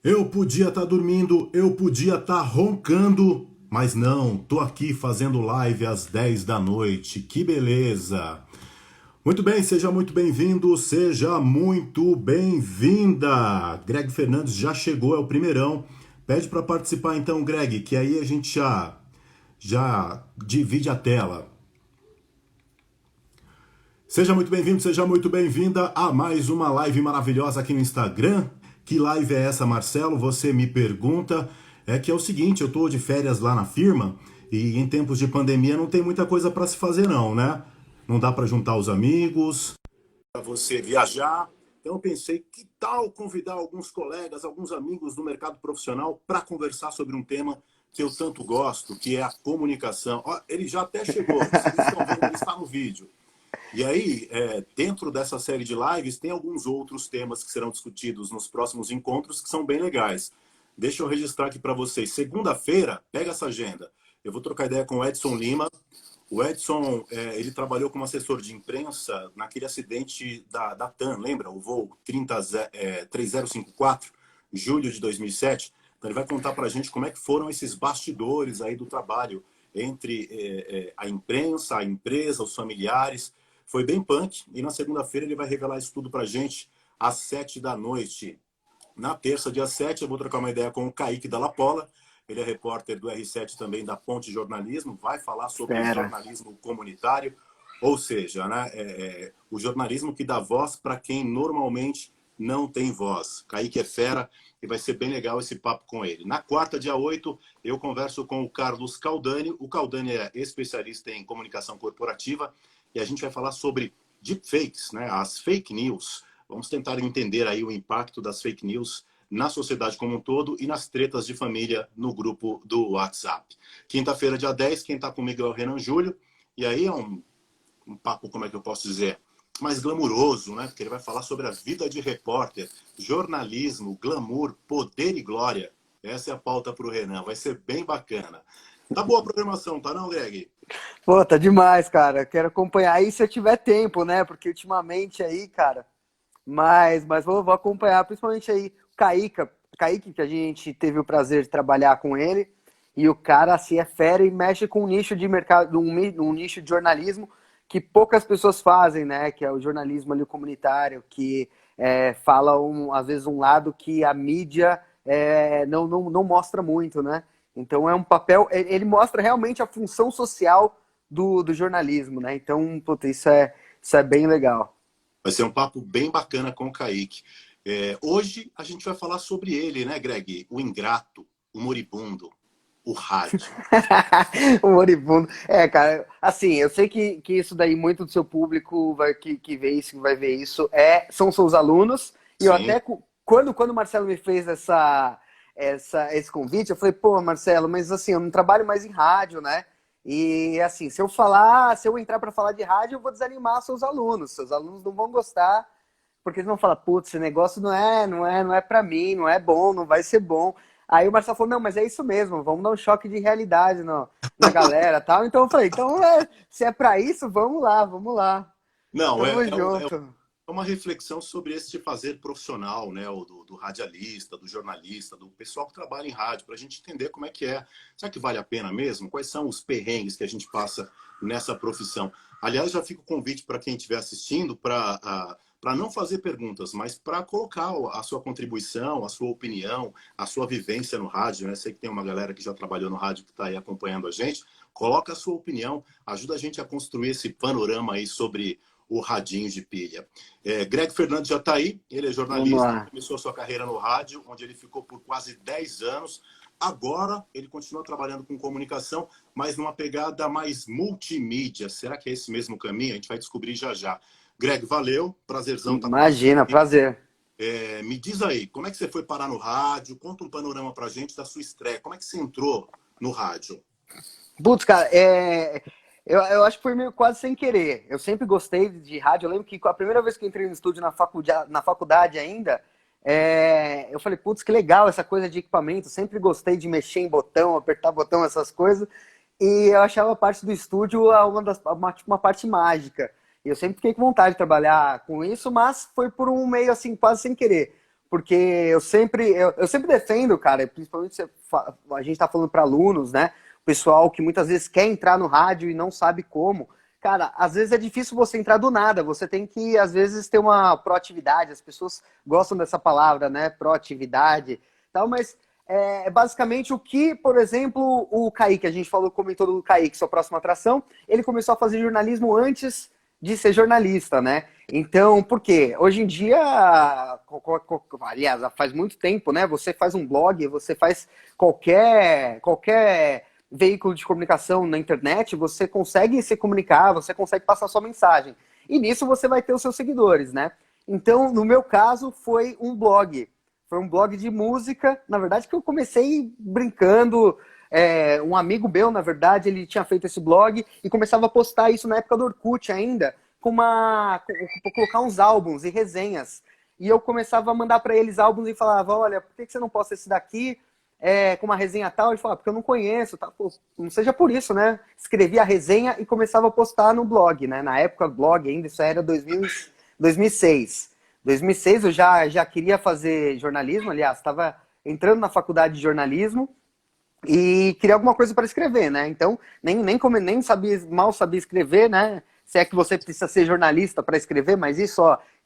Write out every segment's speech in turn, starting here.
Eu podia estar dormindo, eu podia estar roncando, mas não, tô aqui fazendo live às 10 da noite. Que beleza! Muito bem, seja muito bem-vindo, seja muito bem-vinda. Greg Fernandes já chegou, é o primeirão. Pede para participar então, Greg, que aí a gente já divide a tela. Seja muito bem-vindo, seja muito bem-vinda a mais uma live maravilhosa aqui no Instagram. Que live é essa, Marcelo? Você me pergunta. É que é o seguinte, eu tô de férias lá na firma e em tempos de pandemia não tem muita coisa para se fazer não, né? Não dá para juntar os amigos, para você viajar. Então eu pensei, que tal convidar alguns colegas, alguns amigos do mercado profissional para conversar sobre um tema que eu tanto gosto, que é a comunicação. Ó, ele já até chegou, vocês estão vendo, ele está no vídeo. E aí, dentro dessa série de lives, tem alguns outros temas que serão discutidos nos próximos encontros que são bem legais. Deixa eu registrar aqui para vocês. Segunda-feira, pega essa agenda. Eu vou trocar ideia com o Edson Lima. O Edson, ele trabalhou como assessor de imprensa naquele acidente da TAM, lembra? O voo 3054, julho de 2007. Então, ele vai contar para a gente como é que foram esses bastidores aí do trabalho entre a imprensa, a empresa, os familiares. Foi bem punk, e na segunda-feira ele vai revelar isso tudo pra gente às 7 da noite. Na terça, dia 7, eu vou trocar uma ideia com o Kaique Dalla Pola. Ele é repórter do R7 também da Ponte Jornalismo, vai falar sobre Fera. jornalismo comunitário, ou seja, né, o jornalismo que dá voz para quem normalmente não tem voz. Kaique é fera e vai ser bem legal esse papo com ele. Na quarta, dia 8, eu converso com o Carlos Caldani. O Caldani é especialista em comunicação corporativa e a gente vai falar sobre deepfakes, né, as fake news. Vamos tentar entender aí o impacto das fake news na sociedade como um todo e nas tretas de família no grupo do WhatsApp. Quinta-feira, dia 10, quem está comigo é o Renan Júlio. E aí é um papo, como é que eu posso dizer, mais glamuroso, né? Porque ele vai falar sobre a vida de repórter, jornalismo, glamour, poder e glória. Essa é a pauta para o Renan, vai ser bem bacana. Tá boa a programação, tá não, Greg? Pô, tá demais, cara. Quero acompanhar aí se eu tiver tempo, né? Porque ultimamente aí, cara, mas vou acompanhar, principalmente aí o Kaique, que a gente teve o prazer de trabalhar com ele, e o cara, assim, é fera e mexe com um nicho de mercado, um nicho de jornalismo que poucas pessoas fazem, né? Que é o jornalismo ali comunitário, que fala, às vezes, um lado que a mídia não mostra muito, né? Então é um papel, ele mostra realmente a função social do jornalismo, né? Então, puta, isso é bem legal. Vai ser um papo bem bacana com o Kaique. Hoje a gente vai falar sobre ele, né, Greg? O ingrato, o moribundo, o rádio. O moribundo. Cara, assim, eu sei que isso daí, muito do seu público que vê isso, que vai ver isso, são seus alunos. E eu Sim. até, quando o Marcelo me fez esse convite, eu falei, pô, Marcelo, mas assim, eu não trabalho mais em rádio, né? E assim, se eu entrar para falar de rádio, eu vou desanimar seus alunos. Seus alunos não vão gostar, porque eles vão falar, putz, esse negócio não é para mim, não é bom, não vai ser bom. Aí o Marcelo falou, não, mas é isso mesmo, vamos dar um choque de realidade na galera, tal. Então eu falei, então se é para isso, vamos lá, vamos lá. Não, Tamo junto. é uma reflexão sobre esse fazer profissional, né? Do radialista, do jornalista, do pessoal que trabalha em rádio, para a gente entender como é que é. Será que vale a pena mesmo? Quais são os perrengues que a gente passa nessa profissão? Aliás, já fica o convite para quem estiver assistindo para não fazer perguntas, mas para colocar a sua contribuição, a sua opinião, a sua vivência no rádio, né? Sei que tem uma galera que já trabalhou no rádio que está aí acompanhando a gente. Coloca a sua opinião, ajuda a gente a construir esse panorama aí sobre o radinho de pilha. Greg Fernandes já está aí, ele é Vamos jornalista, lá. começou sua carreira no rádio, onde ele ficou por quase 10 anos. Agora ele continua trabalhando com comunicação, mas numa pegada mais multimídia. Será que é esse mesmo caminho? A gente vai descobrir já já. Greg, valeu, prazerzão estar com você Imagina, aqui. prazer. Me diz aí, como é que você foi parar no rádio? Conta um panorama pra gente da sua estreia. Como é que você entrou no rádio? Putz, cara, eu acho que foi meio quase sem querer. Eu sempre gostei de rádio. Eu lembro que a primeira vez que eu entrei no estúdio na faculdade ainda, eu falei, putz, que legal essa coisa de equipamento. Sempre gostei de mexer em botão, apertar botão, essas coisas. E eu achava a parte do estúdio tipo, uma parte mágica. E eu sempre fiquei com vontade de trabalhar com isso, mas foi por um meio assim, quase sem querer. porque eu sempre defendo, cara, principalmente a gente tá falando para alunos, né? Pessoal que muitas vezes quer entrar no rádio e não sabe como. Cara, às vezes é difícil você entrar do nada, você tem que, às vezes, ter uma proatividade, as pessoas gostam dessa palavra, né? Proatividade, tal, mas basicamente o que, por exemplo, o Kaique, a gente comentou do Kaique, sua próxima atração, ele começou a fazer jornalismo antes de ser jornalista, né? Então, por quê? Hoje em dia, aliás, faz muito tempo, né? Você faz um blog, você faz qualquer veículo de comunicação na internet, você consegue se comunicar, você consegue passar sua mensagem. E nisso você vai ter os seus seguidores, né? Então, no meu caso, foi um blog. Foi um blog de música, na verdade, que eu comecei brincando. Um amigo meu, na verdade, ele tinha feito esse blog e começava a postar isso na época do Orkut ainda, colocar uns álbuns e resenhas. E eu começava a mandar para eles álbuns e falava, olha, por que você não posta esse daqui com uma resenha tal? Ele falava, porque eu não conheço, tá? Pô, não seja por isso, né? Escrevia a resenha e começava a postar no blog, né? Na época, blog ainda, isso era 2006. 2006 eu já queria fazer jornalismo, aliás, estava entrando na faculdade de jornalismo e queria alguma coisa para escrever, né? Então, nem sabia, mal sabia escrever, né? Se é que você precisa ser jornalista para escrever, mas isso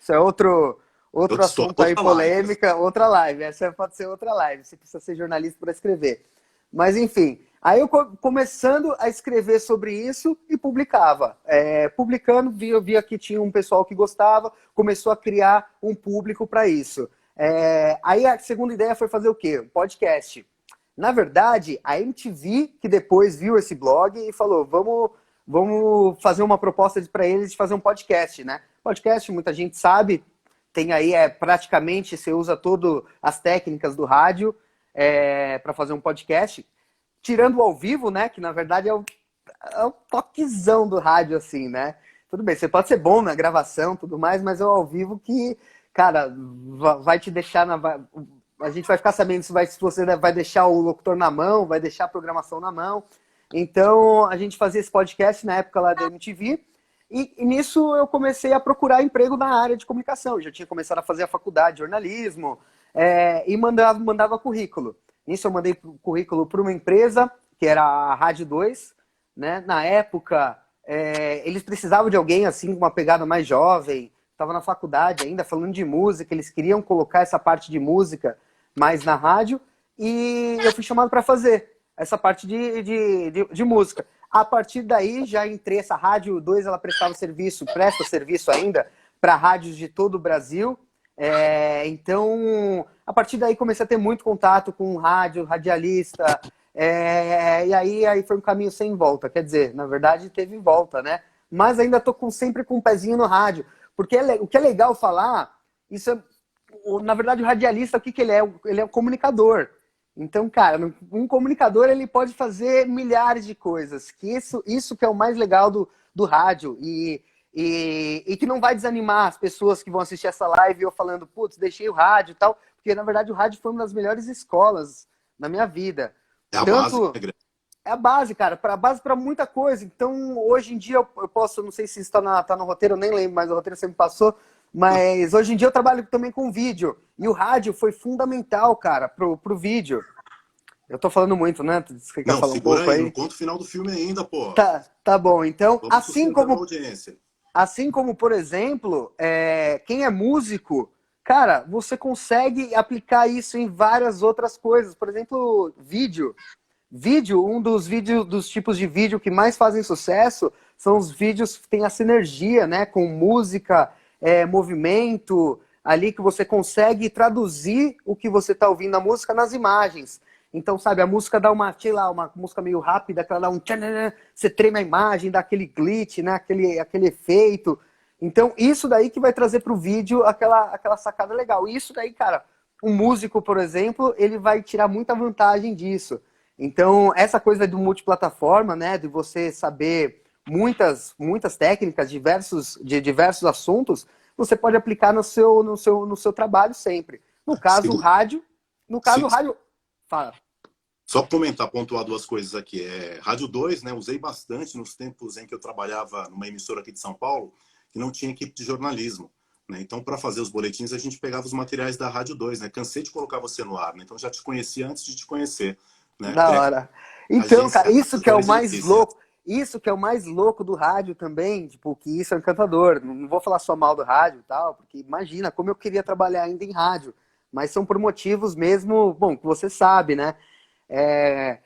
é outro assunto aí, polêmica, outra live. Essa pode ser outra live, você precisa ser jornalista para escrever. Mas, enfim, aí eu começando a escrever sobre isso e publicava. Publicando, via que tinha um pessoal que gostava, começou a criar um público para isso. Aí a segunda ideia foi fazer o quê? Um podcast. Na verdade, a MTV, que depois viu esse blog e falou, vamos fazer uma proposta para eles de fazer um podcast, né? Podcast, muita gente sabe, tem aí, praticamente, você usa todas as técnicas do rádio para fazer um podcast, tirando o ao vivo, né? Que na verdade é o toquezão do rádio, assim, né? Tudo bem, você pode ser bom na gravação, tudo mais, mas é o ao vivo que, cara, vai te deixar a gente vai ficar sabendo se você vai deixar o locutor na mão, vai deixar a programação na mão. Então, a gente fazia esse podcast na época lá da MTV, e nisso eu comecei a procurar emprego na área de comunicação. Eu já tinha começado a fazer a faculdade de jornalismo e mandava currículo. Nisso eu mandei currículo para uma empresa, que era a Rádio 2, né? Na época, eles precisavam de alguém assim, com uma pegada mais jovem, estava na faculdade ainda, falando de música, eles queriam colocar essa parte de música mais na rádio, e eu fui chamado para fazer essa parte de música. A partir daí, já entrei, essa Rádio 2, ela presta serviço ainda para rádios de todo o Brasil. Então, a partir daí comecei a ter muito contato com rádio, radialista, e aí foi um caminho sem volta. Quer dizer, na verdade teve volta, né? Mas ainda estou sempre com um pezinho no rádio. Porque o que é legal falar, na verdade o radialista, o que ele é? Ele é um comunicador. Então, cara, um comunicador ele pode fazer milhares de coisas. Que isso que é o mais legal do rádio. E que não vai desanimar as pessoas que vão assistir essa live eu falando, putz, deixei o rádio e tal. Porque, na verdade, o rádio foi uma das melhores escolas na minha vida. É a base, né? É a base, cara, a base para muita coisa. Então, hoje em dia, eu posso, não sei se isso tá no roteiro, eu nem lembro, mas o roteiro sempre passou. Mas hoje em dia eu trabalho também com vídeo. E o rádio foi fundamental, cara, pro vídeo. Eu tô falando muito, né? Você quer falar um pouco aí? Não conta o final do filme ainda, pô. Tá bom. Então, Vamos assim como, por exemplo, quem é músico, cara, você consegue aplicar isso em várias outras coisas. Por exemplo, vídeo. Um dos tipos de vídeo que mais fazem sucesso são os vídeos que tem a sinergia, né? Com música, movimento, ali que você consegue traduzir o que você está ouvindo na música nas imagens. Então, sabe, a música dá uma música meio rápida, que ela dá um tchananã, você treme a imagem, dá aquele glitch, né? Aquele efeito. Então, isso daí que vai trazer para o vídeo aquela sacada legal. Isso daí, cara, um músico, por exemplo, ele vai tirar muita vantagem disso. Então, essa coisa do multiplataforma, né, de você saber muitas técnicas de diversos assuntos, você pode aplicar no seu trabalho sempre. No caso, o rádio... Fala. Só comentar, pontuar duas coisas aqui. Rádio 2, né, usei bastante nos tempos em que eu trabalhava numa emissora aqui de São Paulo, que não tinha equipe de jornalismo. né? Então, para fazer os boletins, a gente pegava os materiais da Rádio 2, né? Cansei de colocar você no ar, né? Então, já te conhecia antes de te conhecer, né? Da hora. Então, cara, Agência isso que é o Atualizadores de mais Notícias. louco. Isso que é o mais louco do rádio também, tipo, que isso é encantador. Não vou falar só mal do rádio e tal, porque imagina como eu queria trabalhar ainda em rádio. Mas são por motivos mesmo, bom, que você sabe, né? É,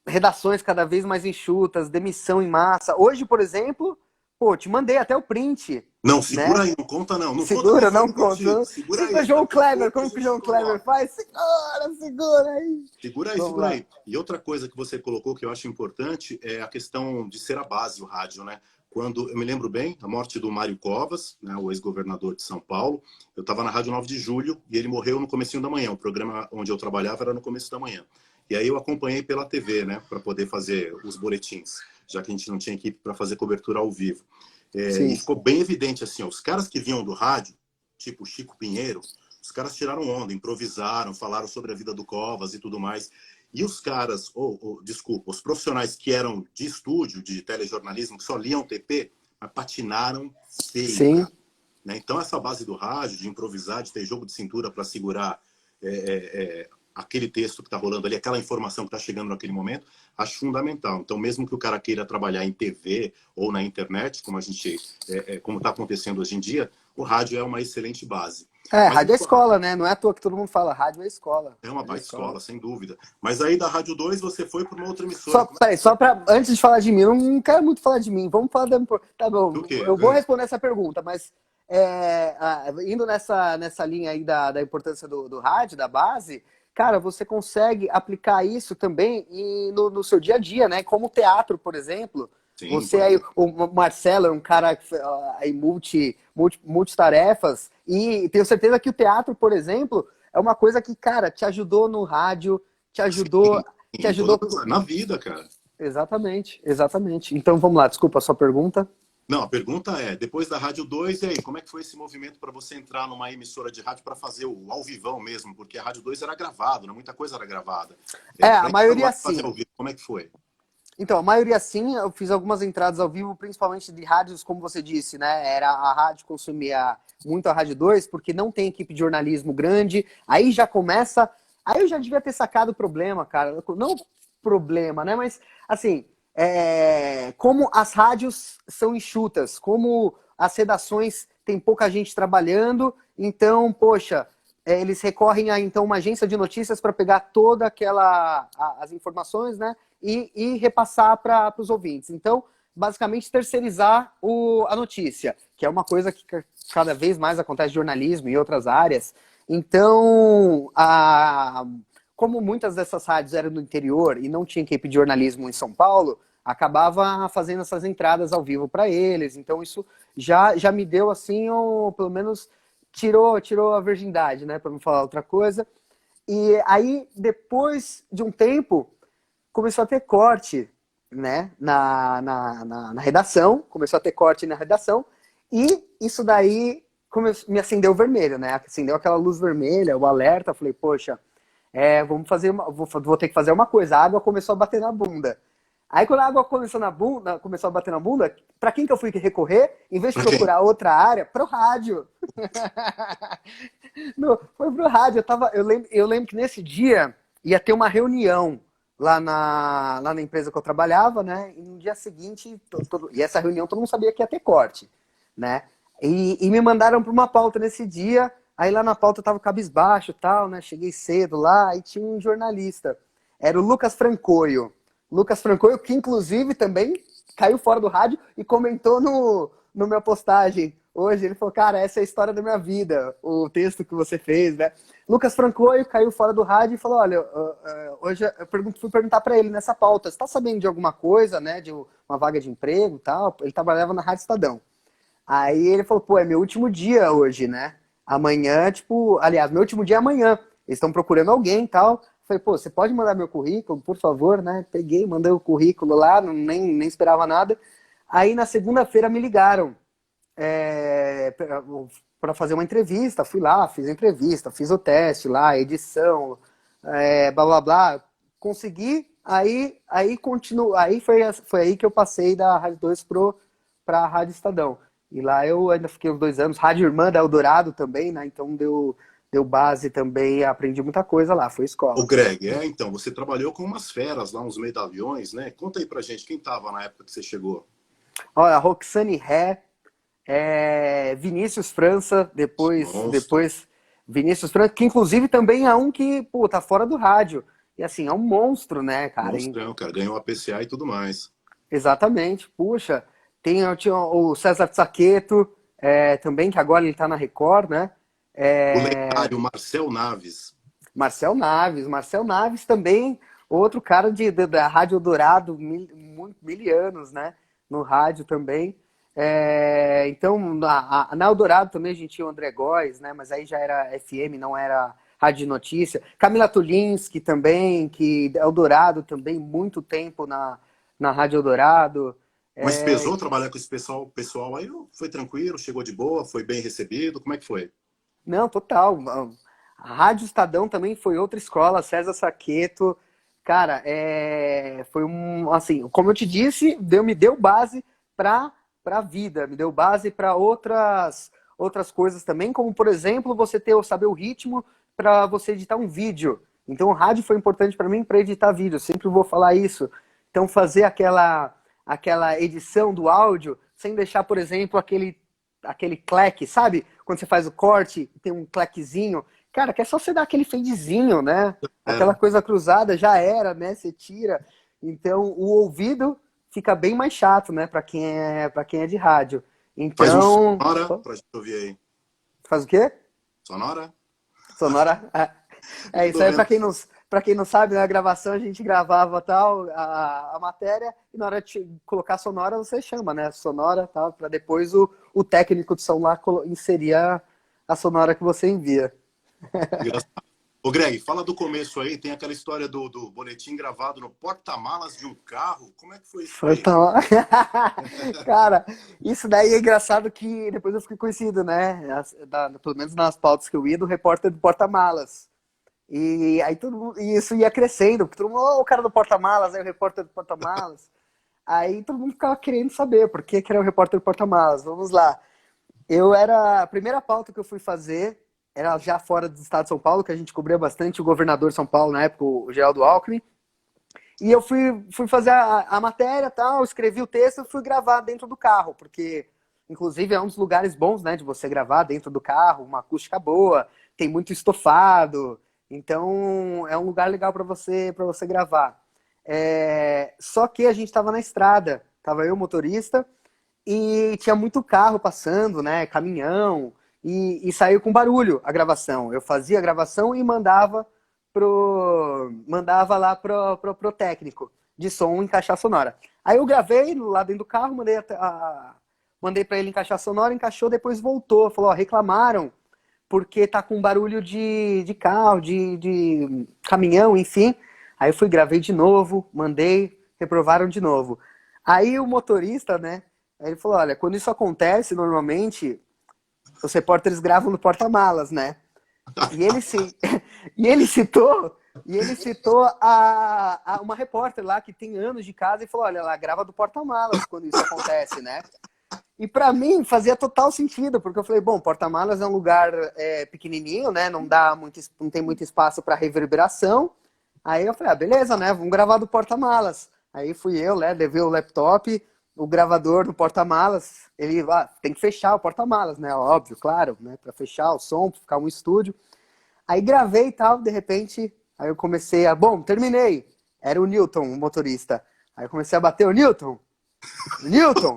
redações cada vez mais enxutas, demissão em massa. Hoje, por exemplo, pô, te mandei até o print, Não, né? segura aí, não conta não. Não conta que Segura, foi não eu contigo. conta. Segura Segura aí, João daqui a Kleber, pouco a como que o gente João Kleber coloca. faz? Segura, segura aí. Segura aí, Vamos segura lá. aí. E outra coisa que você colocou que eu acho importante é a questão de ser a base, o rádio, né? Quando eu me lembro bem, a morte do Mário Covas, né, o ex-governador de São Paulo, eu estava na Rádio 9 de Julho e ele morreu no comecinho da manhã. O programa onde eu trabalhava era no começo da manhã. E aí eu acompanhei pela TV, né, para poder fazer os boletins, já que a gente não tinha equipe para fazer cobertura ao vivo. E Sim. ficou bem evidente assim, ó, os caras que vinham do rádio, tipo Chico Pinheiro, os caras tiraram onda, improvisaram, falaram sobre a vida do Covas e tudo mais. E os caras, desculpa, os profissionais que eram de estúdio, de telejornalismo, que só liam TP, mas patinaram feio, Sim. cara. Né? Então, essa base do rádio, de improvisar, de ter jogo de cintura para segurar aquele texto que está rolando ali, aquela informação que está chegando naquele momento, acho fundamental. Então, mesmo que o cara queira trabalhar em TV ou na internet, como a gente, como está acontecendo hoje em dia, o rádio é uma excelente base. Mas Rádio é escola, né? Não é à toa que todo mundo fala, rádio é escola. é uma Rádio é baita escola. escola, sem dúvida. Mas aí da Rádio 2 você foi para uma outra Só, emissora. Como é peraí, que foi? só pra, antes de falar de mim, eu não quero muito falar de mim, vamos falar da... Tá Do bom, quê? eu vou responder essa pergunta, mas indo nessa linha aí da importância do rádio, da base, cara, você consegue aplicar isso também no seu dia a dia, né? Como teatro, por exemplo. Sim, Você por aí, exemplo. o Marcelo é um cara aí multitarefas, e tenho certeza que o teatro, por exemplo, é uma coisa que, cara, te ajudou no rádio, te Sim, ajudou, te em todas ajudou. na vida, cara. Exatamente, exatamente. Então vamos lá, desculpa a sua pergunta. Não, a pergunta é, depois da Rádio 2, e aí, como é que foi esse movimento para você entrar numa emissora de rádio para fazer o ao vivão mesmo? Porque a Rádio 2 era gravado, né? Muita coisa era gravada. A Para entrar no maioria ar e fazer sim. ao vivo, como é que foi? Então, a maioria sim, eu fiz algumas entradas ao vivo, principalmente de rádios, como você disse, né? Era a rádio consumia muito a Rádio 2, porque não tem equipe de jornalismo grande. Aí já começa. Aí eu já devia ter sacado o problema, cara. Não problema, né? Mas, assim, como as rádios são enxutas, como as redações tem pouca gente trabalhando, então, poxa, eles recorrem a então uma agência de notícias para pegar toda as informações, né? E repassar para os ouvintes. Então, basicamente, terceirizar a notícia, que é uma coisa que cada vez mais acontece no jornalismo e em outras áreas. Então, como muitas dessas rádios eram do interior e não tinha equipe de jornalismo em São Paulo, acabava fazendo essas entradas ao vivo para eles. Então, isso já me deu, assim, pelo menos tirou a virgindade, né? Para não falar outra coisa. E aí, depois de um tempo, começou a ter corte, né, na redação, começou a ter corte na redação, e isso daí me acendeu o vermelho, né, acendeu aquela luz vermelha, o alerta, falei, poxa, vamos fazer vou ter que fazer uma coisa, a água começou a bater na bunda. Aí quando a água começou a bater na bunda, para quem que eu fui recorrer? Em vez de Para quem? procurar outra área, pro rádio. Não, foi pro rádio. Eu lembro que nesse dia ia ter uma reunião lá na empresa que eu trabalhava, né? E no dia seguinte, e essa reunião todo mundo sabia que ia ter corte, né? E me mandaram para uma pauta nesse dia. Aí lá na pauta eu tava cabisbaixo e tal, né? Cheguei cedo lá e tinha um jornalista. Era o Lucas Francoio. Lucas Francoio, que inclusive também caiu fora do rádio e comentou no minha postagem. Hoje ele falou, cara, essa é a história da minha vida, o texto que você fez, né? Lucas Francoio caiu fora do rádio e falou, olha, hoje eu fui perguntar para ele nessa pauta, você tá sabendo de alguma coisa, né, de uma vaga de emprego e tal? Ele trabalhava na Rádio Estadão. Aí ele falou, pô, é meu último dia hoje, né? Amanhã, tipo, aliás, meu último dia é amanhã. Eles estão procurando alguém e tal. Falei, pô, você pode mandar meu currículo, por favor, né? Peguei, mandei o currículo lá, nem esperava nada. Aí na segunda-feira me ligaram para fazer uma entrevista. Fui lá, fiz a entrevista, fiz o teste lá, edição, blá blá blá. Consegui, aí continuo, aí foi aí que eu passei da Rádio 2 para a Rádio Estadão. E lá eu ainda fiquei uns 2 anos. Rádio Irmã da Eldorado também, né? Então deu base também, aprendi muita coisa lá, foi O escola. Greg, então, você trabalhou com umas feras lá, uns medalhões, né? Conta aí pra gente, quem tava na época que você chegou? Olha, Roxane Ré, Vinícius França, Monstro, depois Vinícius França, que inclusive também é um que, pô, tá fora do rádio. E assim, é um monstro, né, cara? monstrão, cara, ganhou a PCA e tudo mais. Exatamente, puxa. Tinha o César Tsaqueto, também, que agora ele tá na Record, né? O É, lendário Marcel Naves. Marcel Naves também, outro cara da Rádio Dourado, mil anos, né? No rádio também. Então, na Eldorado também a gente tinha o André Góes, né? Mas aí já era FM, não era Rádio de Notícia. Camila Tulinski também, que Eldorado também, muito tempo na Rádio Eldorado. Mas pesou É, trabalhar com esse pessoal aí? Foi tranquilo, chegou de boa, foi bem recebido? Como é que foi? não, total. A Rádio Estadão também foi outra escola, César Saqueto. Cara, foi assim, como eu te disse, me deu base para a vida, me deu base para outras coisas também, como por exemplo, saber o ritmo para você editar um vídeo. Então, o rádio foi importante para mim para editar vídeo, eu sempre vou falar isso. Então, fazer aquela edição do áudio sem deixar, por exemplo, aquele clack, sabe? Quando você faz o corte, tem um clackzinho. Cara, que é só você dar aquele fadezinho, né? Aquela Era. coisa cruzada já era, né? Você tira. Então, o ouvido fica bem mais chato, né? Para quem é de rádio. Faz um Então, sonora pra gente ouvir aí. faz o quê? Sonora? Sonora. Eu Isso tô aí, vendo. para quem não sabe, na gravação a gente gravava tal a matéria e na hora de colocar sonora você chama, né? Sonora, tal, para depois o técnico de som lá inserir a sonora que você envia. Engraçado. Ô, Greg, fala do começo aí. Tem aquela história do boletim gravado no porta-malas de um carro. Como é que foi isso aí? Então, cara, isso daí é engraçado que depois eu fiquei conhecido, né? Pelo menos nas pautas que eu ia, do repórter do porta-malas. E aí e isso ia crescendo, porque todo mundo, o cara do porta-malas, aí o repórter do porta-malas. Aí todo mundo ficava querendo saber por que era o repórter do porta-malas. Vamos lá. A primeira pauta que eu fui fazer era já fora do estado de São Paulo, que a gente cobria bastante o governador de São Paulo na época, o Geraldo Alckmin. E eu fui fazer a matéria, tal, escrevi o texto e fui gravar dentro do carro, porque inclusive é um dos lugares bons, né, de você gravar dentro do carro, uma acústica boa, tem muito estofado, então é um lugar legal para você gravar. Só que a gente estava na estrada, tava eu, motorista, e tinha muito carro passando, né, caminhão, e saiu com barulho a gravação. Eu fazia a gravação e mandava lá pro técnico de som encaixar sonora. Aí eu gravei lá dentro do carro, mandei para ele encaixar sonora, encaixou, depois voltou, falou, ó, reclamaram porque tá com barulho de carro, de caminhão, enfim. Aí eu fui, gravei de novo, mandei, reprovaram de novo. Aí o motorista, né, ele falou, olha, quando isso acontece, normalmente, os repórteres gravam no porta-malas, né? E ele, se, e ele citou, uma repórter lá que tem anos de casa e falou, olha, ela grava do porta-malas quando isso acontece, né? E para mim fazia total sentido, porque eu falei, bom, porta-malas é um lugar pequenininho, né? Não tem muito espaço para reverberação. Aí eu falei, beleza, né? Vamos gravar do porta-malas. Aí fui eu, né? Levei o laptop, o gravador do porta-malas. Ele tem que fechar o porta-malas, né? Óbvio, claro, né? Para fechar o som, pra ficar um estúdio. Aí gravei e tal, de repente, aí eu comecei bom, terminei. Era o Newton, o motorista. Aí eu comecei a bater o Newton. Newton!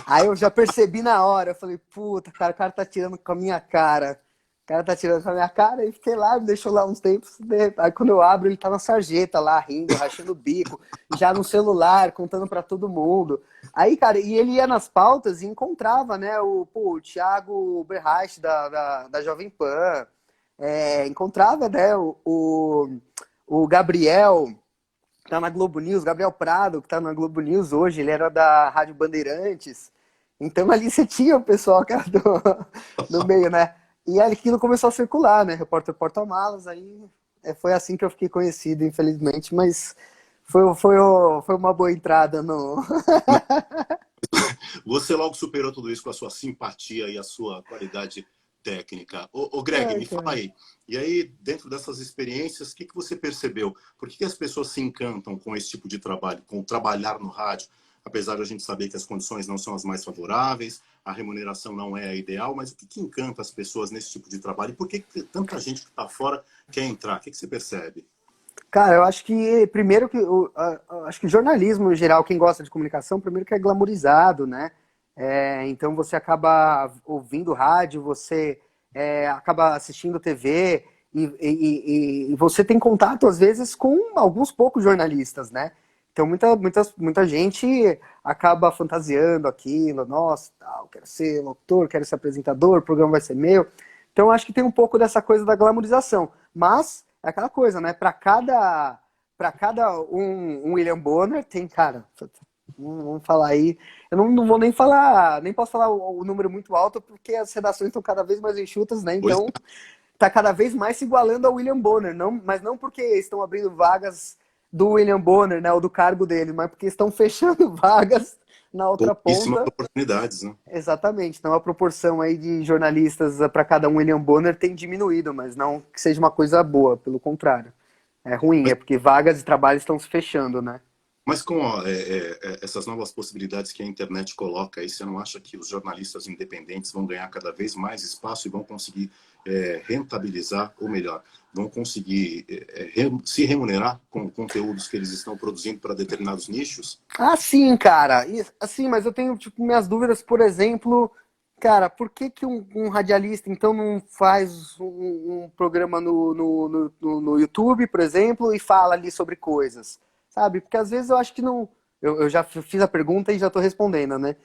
Aí eu já percebi na hora, eu falei, puta, cara, o cara tá tirando com a minha cara. O cara tá tirando com a minha cara e fiquei lá, me deixou lá uns tempos. Aí quando eu abro, ele tá na sarjeta lá, rindo, rachando o bico, já no celular, contando pra todo mundo. Aí, cara, e ele ia nas pautas e encontrava, né, o Thiago Berraich da Jovem Pan, encontrava, né, o Gabriel, que tá na Globo News, Gabriel Prado, que tá na Globo News hoje, ele era da Rádio Bandeirantes. Então ali você tinha o pessoal, cara, do meio, né? E aí aquilo começou a circular, né? Repórter Porta-Malas, aí foi assim que eu fiquei conhecido, infelizmente, mas foi uma boa entrada no. Você logo superou tudo isso com a sua simpatia e a sua qualidade técnica. Ô Greg, Ai, me fala cara. aí. E aí, dentro dessas experiências, o que você percebeu? Por que as pessoas se encantam com esse tipo de trabalho, com trabalhar no rádio? Apesar de a gente saber que as condições não são as mais favoráveis, a remuneração não é a ideal, mas o que encanta as pessoas nesse tipo de trabalho? E por que tanta gente que está fora quer entrar? O que você percebe? Cara, eu acho que, primeiro que, acho que jornalismo, em geral, quem gosta de comunicação, primeiro que é glamorizado, né? Então você acaba ouvindo rádio, você acaba assistindo TV e você tem contato, às vezes, com alguns poucos jornalistas, né? Então muita gente acaba fantasiando aquilo, nossa, tal, quero ser locutor, quero ser apresentador, o programa vai ser meu. Então acho que tem um pouco dessa coisa da glamorização. Mas é aquela coisa, né? Para cada um William Bonner tem, cara, vamos falar aí. Eu não vou nem falar, nem posso falar o número muito alto, porque as redações estão cada vez mais enxutas, né? Pois Então tá cada vez mais se igualando ao William Bonner, não, mas não porque estão abrindo vagas do William Bonner, né? Ou do cargo dele, mas porque estão fechando vagas na outra pouquíssimas ponta. oportunidades, né? Exatamente. Então a proporção aí de jornalistas para cada um William Bonner tem diminuído, mas não que seja uma coisa boa, pelo contrário. É ruim, é porque vagas de trabalho estão se fechando, né? Mas com essas novas possibilidades que a internet coloca, aí você não acha que os jornalistas independentes vão ganhar cada vez mais espaço e vão conseguir rentabilizar, ou melhor, vão conseguir se remunerar com conteúdos que eles estão produzindo para determinados nichos? Ah, sim, cara. Assim, mas eu tenho tipo minhas dúvidas, por exemplo, cara, por que que um radialista então não faz um programa no YouTube, por exemplo, e fala ali sobre coisas, sabe? Porque às vezes eu acho que não. Eu já fiz a pergunta e já estou respondendo, né?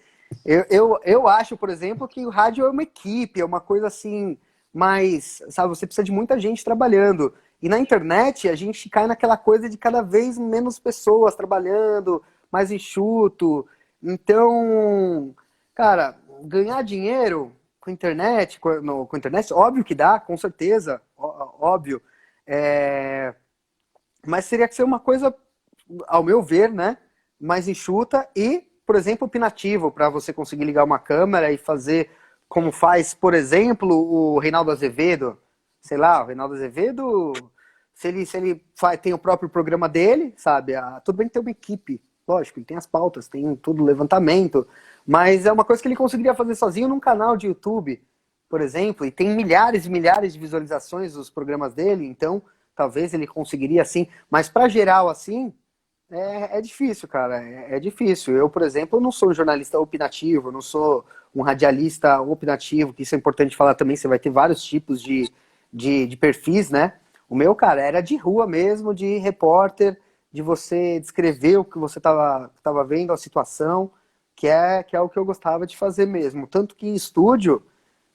Eu acho, por exemplo, que o rádio é uma equipe, é uma coisa assim, mais, sabe, você precisa de muita gente trabalhando. E na internet a gente cai naquela coisa de cada vez menos pessoas trabalhando, mais enxuto. Então, cara, ganhar dinheiro com internet, com internet, óbvio que dá, com certeza, óbvio. É, mas teria que ser uma coisa, ao meu ver, né, mais enxuta e, por exemplo, opinativo, para você conseguir ligar uma câmera e fazer como faz, por exemplo, o Reinaldo Azevedo. Sei lá, o Reinaldo Azevedo, se ele tem o próprio programa dele, sabe? Tudo bem que tem uma equipe, lógico, ele tem as pautas, tem tudo, levantamento, mas é uma coisa que ele conseguiria fazer sozinho num canal de YouTube, por exemplo, e tem milhares e milhares de visualizações dos programas dele, então talvez ele conseguiria assim, mas para geral assim, é difícil, cara, é difícil. Eu, por exemplo, não sou um jornalista opinativo, não sou um radialista opinativo, que isso é importante falar também, você vai ter vários tipos de perfis, né? O meu, cara, era de rua mesmo, de repórter, de você descrever o que você tava vendo, a situação, que é o que eu gostava de fazer mesmo. Tanto que em estúdio,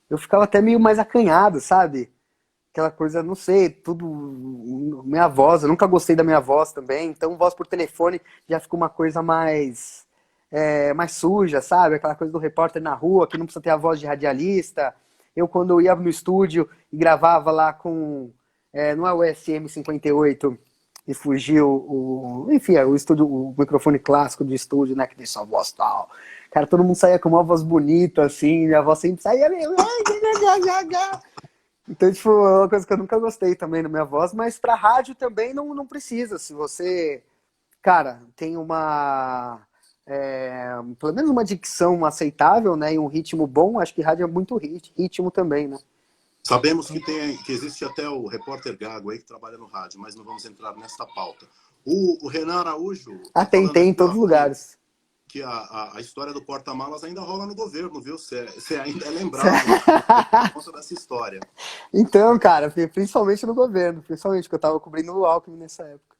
eu ficava até meio mais acanhado, sabe? Aquela coisa, não sei, tudo. Minha voz, eu nunca gostei da minha voz também, então voz por telefone já ficou uma coisa mais suja, sabe? Aquela coisa do repórter na rua, que não precisa ter a voz de radialista. Eu, quando eu ia no estúdio e gravava lá com. Não é o SM58 e fugiu enfim, o estúdio, o microfone clássico de estúdio, né? Que tem sua voz tal. Cara, todo mundo saía com uma voz bonita, assim, minha voz sempre saía meio. Então, tipo, é uma coisa que eu nunca gostei também na minha voz, mas pra rádio também não precisa. Se você, cara, tem pelo menos uma dicção aceitável, né, e um ritmo bom, acho que rádio é muito ritmo também, né? Sabemos que existe até o repórter Gago aí que trabalha no rádio, mas não vamos entrar nesta pauta. O Renan Araújo está falando Tem em aqui, todos ó, os lugares. que a história do porta-malas ainda rola no governo, viu? Você ainda é lembrado por conta dessa história. Então, cara, principalmente no governo, principalmente que eu tava cobrindo o Alckmin nessa época.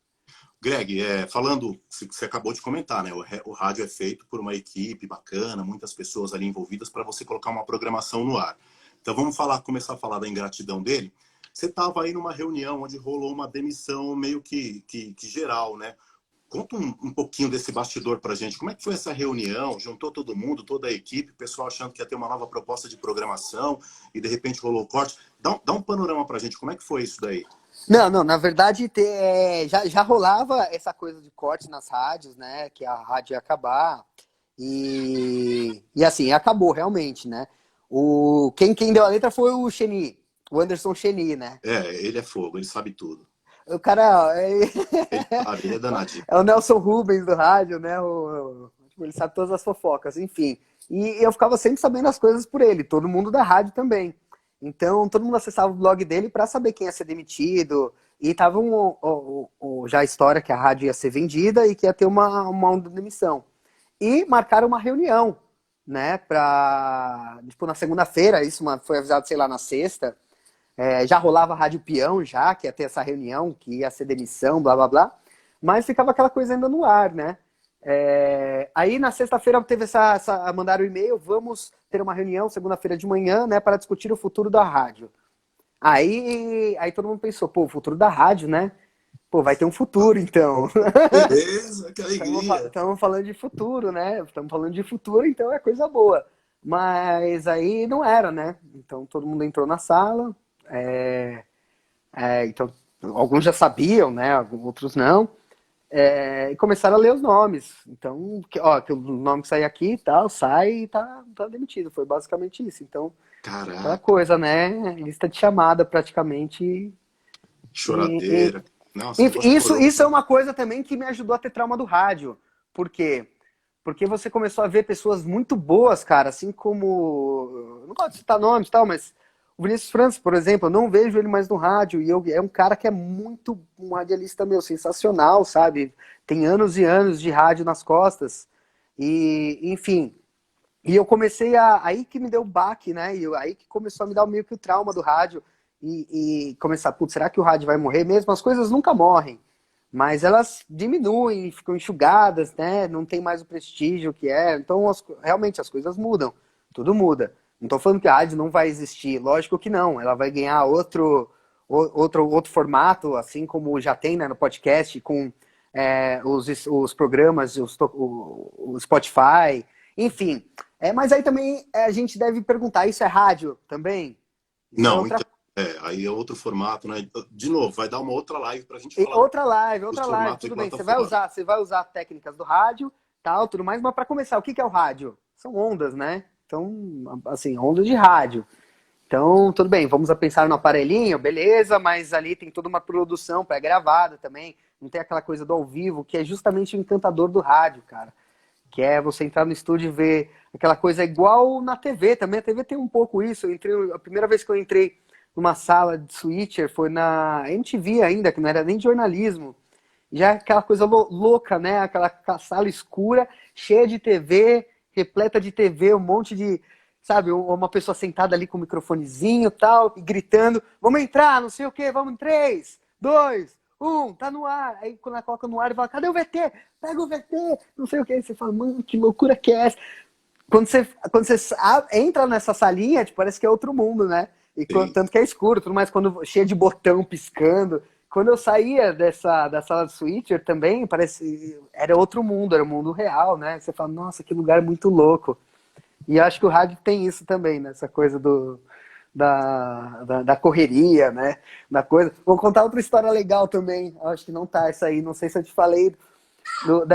Greg, falando, você acabou de comentar, né? O rádio é feito por uma equipe bacana, muitas pessoas ali envolvidas para você colocar uma programação no ar. Então vamos começar a falar da ingratidão dele. Você estava aí numa reunião onde rolou uma demissão meio que geral, né? Conta um pouquinho desse bastidor pra gente. Como é que foi essa reunião? Juntou todo mundo, toda a equipe, o pessoal achando que ia ter uma nova proposta de programação e de repente rolou o corte. Dá um panorama pra gente. Como é que foi isso daí? Não, na verdade já rolava essa coisa de corte nas rádios, né? Que a rádio ia acabar. E assim, acabou realmente, né? Quem deu a letra foi o Cheni, o Anderson Cheni, né? Ele é fogo, ele sabe tudo. O cara Ele sabe, ele é danadinho. é o Nelson Rubens do rádio, né? Tipo, ele sabe todas as fofocas, enfim. E eu ficava sempre sabendo as coisas por ele, todo mundo da rádio também. Então, todo mundo acessava o blog dele para saber quem ia ser demitido. E tava já a história que a rádio ia ser vendida e que ia ter uma onda de demissão. E marcaram uma reunião, né? Tipo, na segunda-feira, foi avisado, sei lá, na sexta. Já rolava a Rádio Peão, já, que ia ter essa reunião, que ia ser demissão, blá blá blá. Mas ficava aquela coisa ainda no ar, né? Aí na sexta-feira teve mandaram o e-mail, vamos ter uma reunião segunda-feira de manhã, né, para discutir o futuro da rádio. Aí todo mundo pensou, pô, o futuro da rádio, né? Pô, vai ter um futuro, então. Beleza, que alegria. Estamos falando de futuro, né? Estamos falando de futuro, então é coisa boa. Mas aí não era, né? Então todo mundo entrou na sala. Então, alguns já sabiam, né? Outros não. E começaram a ler os nomes. Então, que o nome que sair aqui e tal, sai e tá demitido. Foi basicamente isso. Então, aquela Caraca, coisa, né? Lista de chamada praticamente. E, choradeira. Nossa, e- o negócio chorou. isso é uma coisa também que me ajudou a ter trauma do rádio. Por quê? Porque você começou a ver pessoas muito boas, cara, assim como. Eu não gosto de citar nomes e tal, mas o Vinícius França, por exemplo, eu não vejo ele mais no rádio. É um cara que é muito um radialista, meu, sensacional, sabe? Tem anos e anos de rádio nas costas. E, enfim. E eu comecei aí que me deu o baque, né? Aí que começou a me dar meio que o trauma do rádio. E começar, putz, será que o rádio vai morrer mesmo? As coisas nunca morrem. Mas elas diminuem, ficam enxugadas, né? Não tem mais o prestígio que é. Então, realmente, as coisas mudam. Tudo muda. Não estou falando que a rádio não vai existir. Lógico que não. Ela vai ganhar outro formato, assim como já tem, né, no podcast, com os programas, o Spotify, enfim. Mas aí também a gente deve perguntar, isso é rádio também? Isso é Não, outra então, aí é outro formato, né? De novo, vai dar uma outra live pra gente falar dos outra live, formatos de tudo bem. plataforma. Você vai usar técnicas do rádio, tal, tudo mais, mas para começar, o que é o rádio? São ondas, né? Então, assim, ondas de rádio. Então, tudo bem, vamos a pensar no aparelhinho, beleza, mas ali tem toda uma produção pré-gravada também. Não tem aquela coisa do ao vivo, que é justamente o encantador do rádio, cara. Que é você entrar no estúdio e ver aquela coisa igual na TV também. A TV tem um pouco isso. A primeira vez que eu entrei numa sala de switcher foi na MTV ainda, que não era nem de jornalismo. Já aquela coisa louca, né? Aquela sala escura, cheia de TV, repleta de TV, um monte de, sabe, uma pessoa sentada ali com o microfonezinho e tal, e gritando, vamos entrar, não sei o quê, vamos em 3, 2, 1, tá no ar. Aí quando ela coloca no ar, ele fala, cadê o VT? Pega o VT, não sei o quê. Aí você fala, mano, que loucura que é essa? Quando você entra nessa salinha, tipo, parece que é outro mundo, né? Sim. Tanto que é escuro, tudo mais, cheio de botão piscando. Quando eu saía da sala de switcher também, era outro mundo, era o mundo real, né? Você fala, nossa, que lugar muito louco. E eu acho que o rádio tem isso também, né? Essa coisa da correria, né? Da coisa. Vou contar outra história legal também. Acho que não tá essa aí, não sei se eu te falei.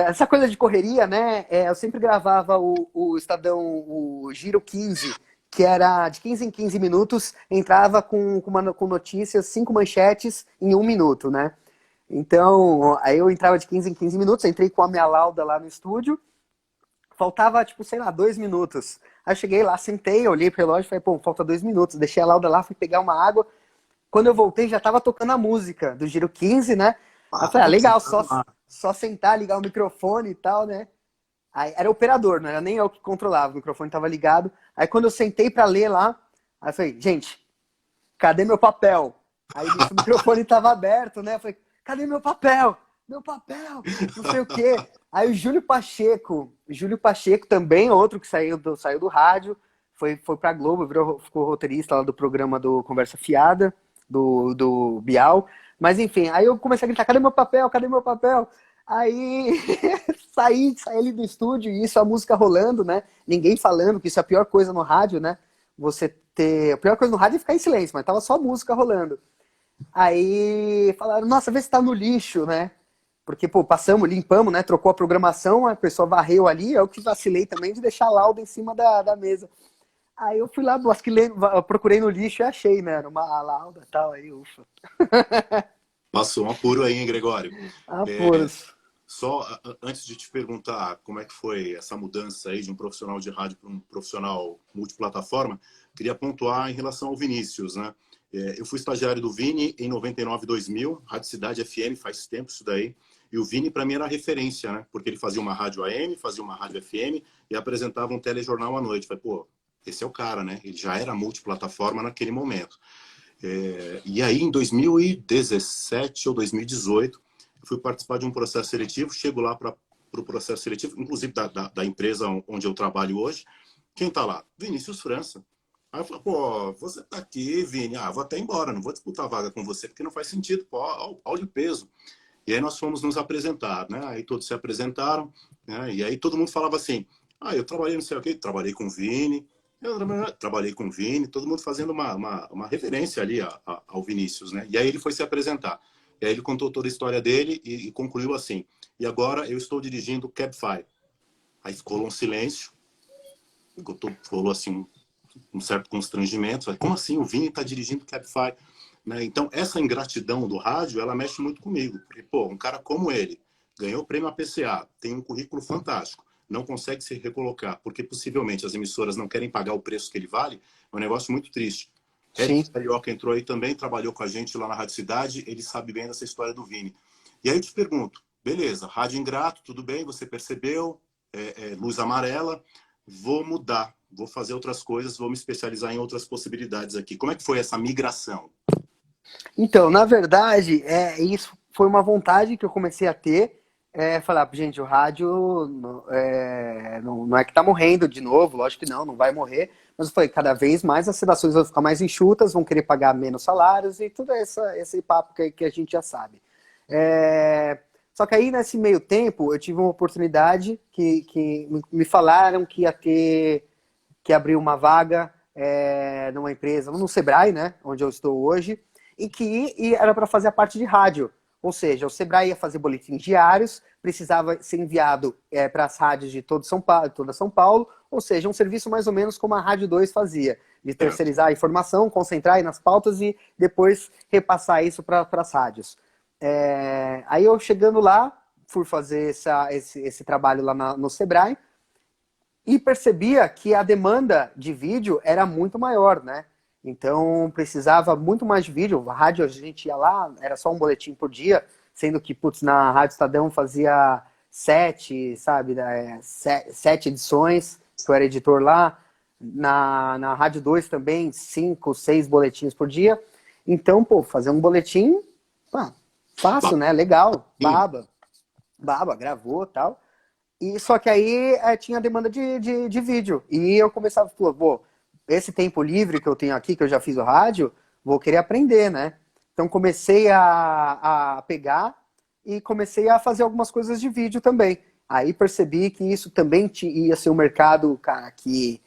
Essa coisa de correria, né? Eu sempre gravava o Estadão, o Giro 15, que era de 15 em 15 minutos, entrava com notícias, 5 manchetes em 1 minuto, né? Então, aí eu entrava de 15 em 15 minutos, entrei com a minha lauda lá no estúdio, faltava, tipo, sei lá, 2 minutos. Aí eu cheguei lá, sentei, olhei pro relógio e falei, pô, falta 2 minutos. Deixei a lauda lá, fui pegar uma água. Quando eu voltei, já tava tocando a música do Giro 15, né? Aí eu falei, legal, só sentar, ligar o microfone e tal, né? Aí, era operador, não era nem eu que controlava, o microfone tava ligado. Aí quando eu sentei pra ler lá, aí eu falei, gente, cadê meu papel? Aí o microfone tava aberto, né? Eu falei, cadê meu papel? Meu papel, não sei o quê. Aí o Júlio Pacheco também, outro que saiu do rádio, foi pra Globo, ficou roteirista lá do programa do Conversa Fiada, do Bial. Mas enfim, aí eu comecei a gritar, cadê meu papel? Cadê meu papel? Aí saí ali do estúdio e isso, a música rolando, né? Ninguém falando, que isso é a pior coisa no rádio, né? A pior coisa no rádio é ficar em silêncio, mas tava só a música rolando. Aí falaram, nossa, vê se tá no lixo, né? Porque, pô, passamos, limpamos, né? Trocou a programação, a pessoa varreu ali, eu que vacilei também de deixar a lauda em cima da mesa. Aí eu fui lá, procurei no lixo e achei, né? Uma lauda e tal, aí ufa. Passou um apuro aí, hein, Gregório? É, Apuros. só antes de te perguntar como é que foi essa mudança aí de um profissional de rádio para um profissional multiplataforma, queria pontuar em relação ao Vinícius, né? Eu fui estagiário do Vini em 99, 2000, Rádio Cidade FM, faz tempo isso daí. E o Vini, para mim, era referência, né? Porque ele fazia uma rádio AM, fazia uma rádio FM e apresentava um telejornal à noite. Falei, pô, esse é o cara, né? Ele já era multiplataforma naquele momento. E aí, em 2017 ou 2018, eu fui participar de um processo seletivo, chego lá para o processo seletivo, inclusive da empresa onde eu trabalho hoje. Quem está lá? Vinícius França. Aí eu falei, pô, você tá aqui, Vini, vou até embora, não vou disputar a vaga com você, porque não faz sentido, pô, olha o peso. E aí nós fomos nos apresentar, né? Aí todos se apresentaram, né? E aí todo mundo falava assim, eu trabalhei não sei o quê, trabalhei com o Vini, eu trabalhei com o Vini, todo mundo fazendo uma referência ali ao Vinícius, né? E aí ele foi se apresentar. E aí ele contou toda a história dele e concluiu assim, e agora eu estou dirigindo o Cabify. Aí ficou um silêncio, rolou assim um certo constrangimento. Falei, como assim? O Vini está dirigindo o Cabify? Né? Então, essa ingratidão do rádio, ela mexe muito comigo. Porque, pô, um cara como ele, ganhou o prêmio APCA, tem um currículo fantástico, não consegue se recolocar, porque possivelmente as emissoras não querem pagar o preço que ele vale, é um negócio muito triste. Sim. Eric Carioca entrou aí também, trabalhou com a gente lá na Rádio Cidade, ele sabe bem dessa história do Vini. E aí eu te pergunto, beleza, rádio ingrato, tudo bem, você percebeu, luz amarela, vou mudar, vou fazer outras coisas, vou me especializar em outras possibilidades aqui. Como é que foi essa migração? Então, na verdade, isso foi uma vontade que eu comecei a ter. Falar, gente, o rádio não é que tá morrendo de novo, lógico que não vai morrer. Mas eu falei, cada vez mais as redações vão ficar mais enxutas, vão querer pagar menos salários e tudo esse papo que a gente já sabe. Só que aí, nesse meio tempo, eu tive uma oportunidade que me falaram que ia ter que abrir uma vaga numa empresa, no Sebrae, né, onde eu estou hoje, e era para fazer a parte de rádio. Ou seja, o Sebrae ia fazer boletins diários, precisava ser enviado para as rádios de toda São Paulo, ou seja, um serviço mais ou menos como a Rádio 2 fazia, de terceirizar a informação, concentrar aí nas pautas e depois repassar isso para as rádios. Aí eu chegando lá, fui fazer esse trabalho lá no Sebrae e percebia que a demanda de vídeo era muito maior, né? Então, precisava muito mais de vídeo. A rádio, a gente ia lá, era só um boletim por dia, sendo que, na Rádio Estadão fazia 7, sabe? 7 edições, que eu era editor lá. Na Rádio 2 também, 5, 6 boletins por dia. Então, fazer um boletim, fácil, né? Legal, baba, gravou e tal. Só que aí tinha demanda de vídeo. E eu começava, esse tempo livre que eu tenho aqui, que eu já fiz o rádio, vou querer aprender, né? Então comecei a pegar e comecei a fazer algumas coisas de vídeo também. Aí percebi que isso também ia ser um mercado, cara, que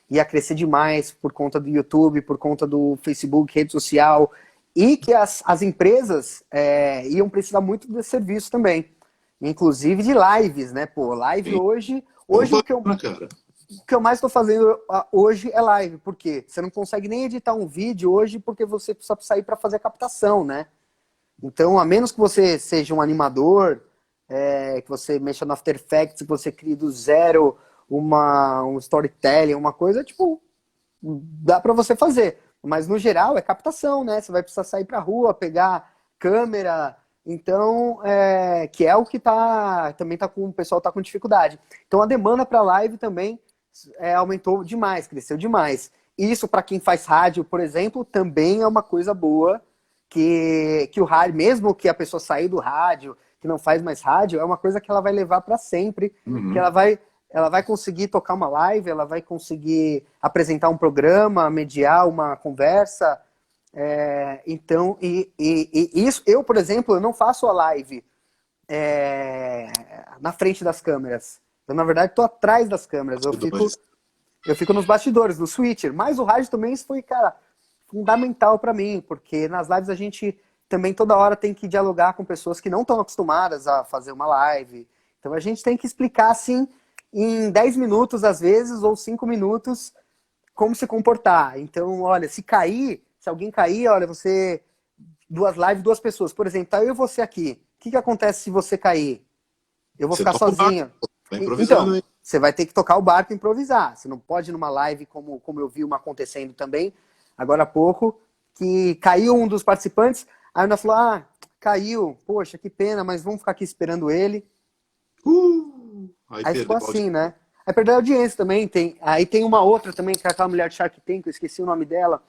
ia crescer demais por conta do YouTube, por conta do Facebook, rede social, e que as empresas iam precisar muito desse serviço também. Inclusive de lives, né? Live hoje o que eu mais estou fazendo hoje é live. Por quê? Você não consegue nem editar um vídeo hoje porque você precisa sair para fazer a captação, né? Então, a menos que você seja um animador, que você mexa no After Effects, que você crie do zero um storytelling, uma coisa, dá para você fazer. Mas, no geral, é captação, né? Você vai precisar sair para a rua, pegar câmera. Então, que é o que também o pessoal está com dificuldade. Então, a demanda para live também aumentou demais, cresceu demais. Isso, para quem faz rádio, por exemplo, também é uma coisa boa, que o rádio, mesmo que a pessoa sair do rádio, que não faz mais rádio, é uma coisa que ela vai levar para sempre, que ela vai conseguir tocar uma live, ela vai conseguir apresentar um programa, mediar uma conversa. Então, isso, eu, por exemplo, eu não faço a live na frente das câmeras. Eu, na verdade, estou atrás das câmeras. Eu fico nos bastidores, no switcher. Mas o rádio também isso foi, cara, fundamental para mim, porque nas lives a gente também toda hora tem que dialogar com pessoas que não estão acostumadas a fazer uma live. Então a gente tem que explicar, assim, em 10 minutos, às vezes, ou 5 minutos, como se comportar. Então, olha, se alguém cair, olha, você... 2 lives, 2 pessoas. Por exemplo, tá eu e você aqui. O que acontece se você cair? Eu vou Você ficar toca o barco, sozinho. tá improvisando Então, aí. você vai ter que tocar o barco e improvisar. Você não pode ir numa live como eu vi uma acontecendo também, agora há pouco, que caiu um dos participantes, aí nós falou, caiu, poxa, que pena, mas vamos ficar aqui esperando ele. Aí Aí ficou perdeu o áudio. assim, né? Aí perdeu a audiência também. Aí tem uma outra também, que é aquela mulher de Shark Tank, eu esqueci o nome dela.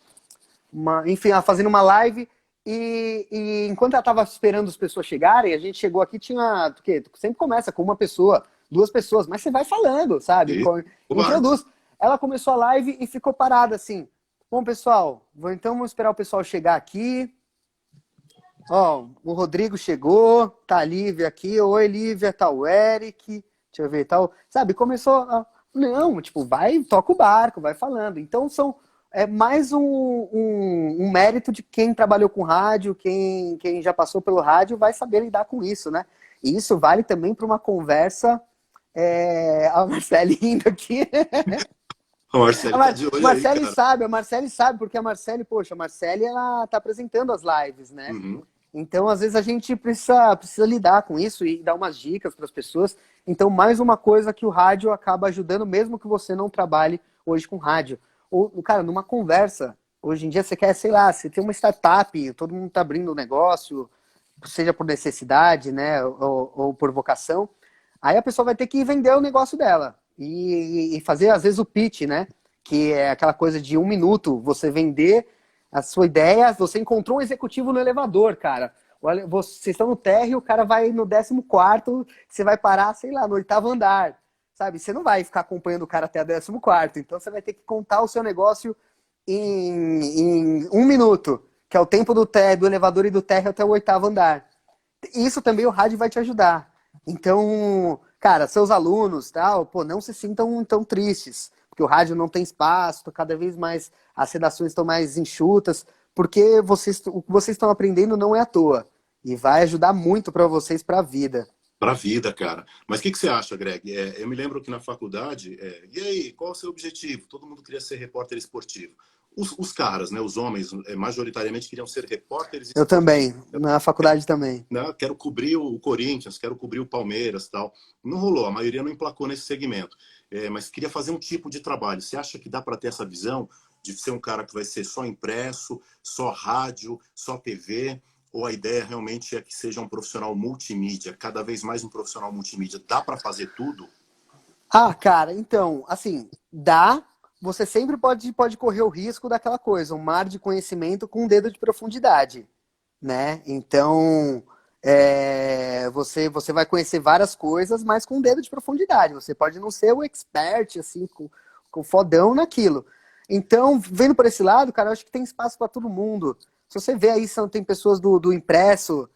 Enfim, ela fazendo uma live e enquanto ela estava esperando as pessoas chegarem, a gente chegou aqui, tinha, o quê? Sempre começa com uma pessoa, 2 pessoas, mas você vai falando, sabe? Isso. Introduz. Ela começou a live e ficou parada assim. Bom, pessoal, então vamos esperar o pessoal chegar aqui. Ó, o Rodrigo chegou, tá a Lívia aqui. Oi, Lívia, tá o Eric. Deixa eu ver, tal. Sabe, começou não, tipo, vai, toca o barco, vai falando. Então é mais um mérito de quem trabalhou com rádio, quem já passou pelo rádio vai saber lidar com isso, né? E isso vale também para uma conversa. A Marcele indo aqui. A Marcele tá de olho aí, cara. A Marcele sabe, porque a Marcele, poxa, a Marcele, ela tá apresentando as lives, né? Uhum. Então, às vezes, a gente precisa lidar com isso e dar umas dicas para as pessoas. Então, mais uma coisa que o rádio acaba ajudando, mesmo que você não trabalhe hoje com rádio. Ou, cara, numa conversa, hoje em dia você quer, sei lá, você tem uma startup, todo mundo está abrindo um negócio, seja por necessidade, né, ou por vocação. Aí a pessoa vai ter que vender o negócio dela e fazer, às vezes, o pitch, né? Que é aquela coisa de 1 minuto, você vender a sua ideia. Você encontrou um executivo no elevador, cara. Olha, vocês estão no térreo, o cara vai no 14º, você vai parar, sei lá, no 8º andar. Sabe? Você não vai ficar acompanhando o cara até o 14º. Então você vai ter que contar o seu negócio em 1 minuto, que é o tempo do elevador e do térreo até o 8º andar. Isso também o rádio vai te ajudar. Então, cara, seus alunos, tal, pô, não se sintam tão tristes, porque o rádio não tem espaço, cada vez mais as redações estão mais enxutas, porque o que vocês estão aprendendo não é à toa. E vai ajudar muito para vocês para a vida. Para a vida, cara. Mas o que você acha, Greg? Eu me lembro que na faculdade, e aí, qual é o seu objetivo? Todo mundo queria ser repórter esportivo. Os caras, né, os homens, majoritariamente queriam ser repórteres Eu esportivos. também, na faculdade também. Né? Quero cobrir o Corinthians, quero cobrir o Palmeiras, tal. Não rolou, a maioria não emplacou nesse segmento. Mas queria fazer um tipo de trabalho. Você acha que dá para ter essa visão de ser um cara que vai ser só impresso, só rádio, só TV? Ou a ideia realmente é que seja um profissional multimídia, cada vez mais um profissional multimídia? Dá para fazer tudo? Cara, então, assim, dá. Você sempre pode correr o risco daquela coisa, um mar de conhecimento com um dedo de profundidade, né? Então, você vai conhecer várias coisas, mas com um dedo de profundidade. Você pode não ser o expert, assim, com fodão naquilo. Então, vendo por esse lado, cara, eu acho que tem espaço para todo mundo. Se você vê aí, tem pessoas do impresso,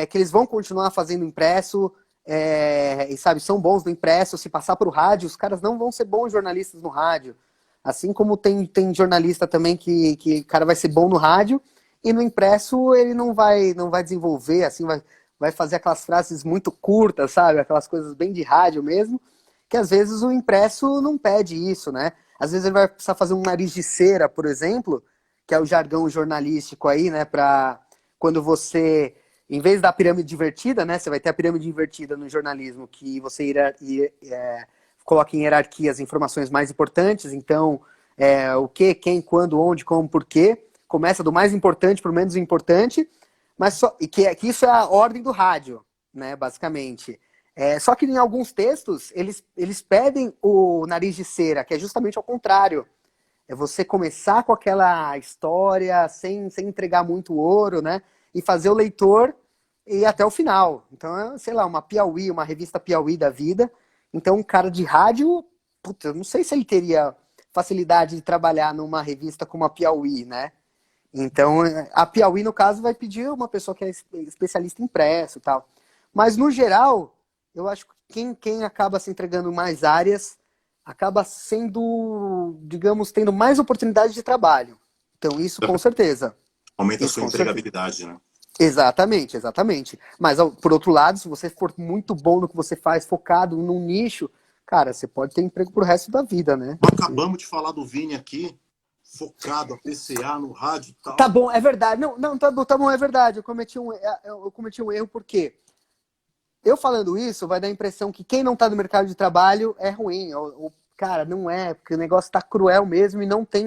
que eles vão continuar fazendo impresso, e sabe, são bons no impresso. Se passar para o rádio, os caras não vão ser bons jornalistas no rádio. Assim como tem jornalista também que o cara vai ser bom no rádio e no impresso ele não vai desenvolver, assim, vai fazer aquelas frases muito curtas, sabe? Aquelas coisas bem de rádio mesmo, que às vezes o impresso não pede isso, né? Às vezes ele vai precisar fazer um nariz de cera, por exemplo, que é o jargão jornalístico aí, né? Para quando você, em vez da pirâmide invertida, né? Você vai ter a pirâmide invertida no jornalismo, que você coloca em hierarquia as informações mais importantes. Então, o que, quem, quando, onde, como, porquê. Começa do mais importante para o menos importante, mas que isso é a ordem do rádio, né? Basicamente. Só que em alguns textos, eles pedem o nariz de cera, que é justamente ao contrário. É você começar com aquela história sem entregar muito ouro, né? E fazer o leitor ir até o final. Então, sei lá, uma Piauí, uma revista Piauí da vida. Então, um cara de rádio, puta, eu não sei se ele teria facilidade de trabalhar numa revista como a Piauí, né? Então, a Piauí, no caso, vai pedir uma pessoa que é especialista em impresso e tal. Mas, no geral, eu acho que quem acaba se entregando mais áreas acaba sendo, digamos, tendo mais oportunidade de trabalho. Então, isso com certeza. Aumenta a Isso sua com certeza. empregabilidade, né? Exatamente, exatamente. Mas, por outro lado, se você for muito bom no que você faz, focado num nicho, cara, você pode ter emprego pro resto da vida, né? Acabamos de falar do Vini aqui, focado a PCA no rádio e Tá tal. bom, é verdade. Não, não, tá bom, é verdade. Eu cometi um erro porque eu falando isso vai dar a impressão que quem não tá no mercado de trabalho é ruim. Cara, não é, porque o negócio tá cruel mesmo e não tem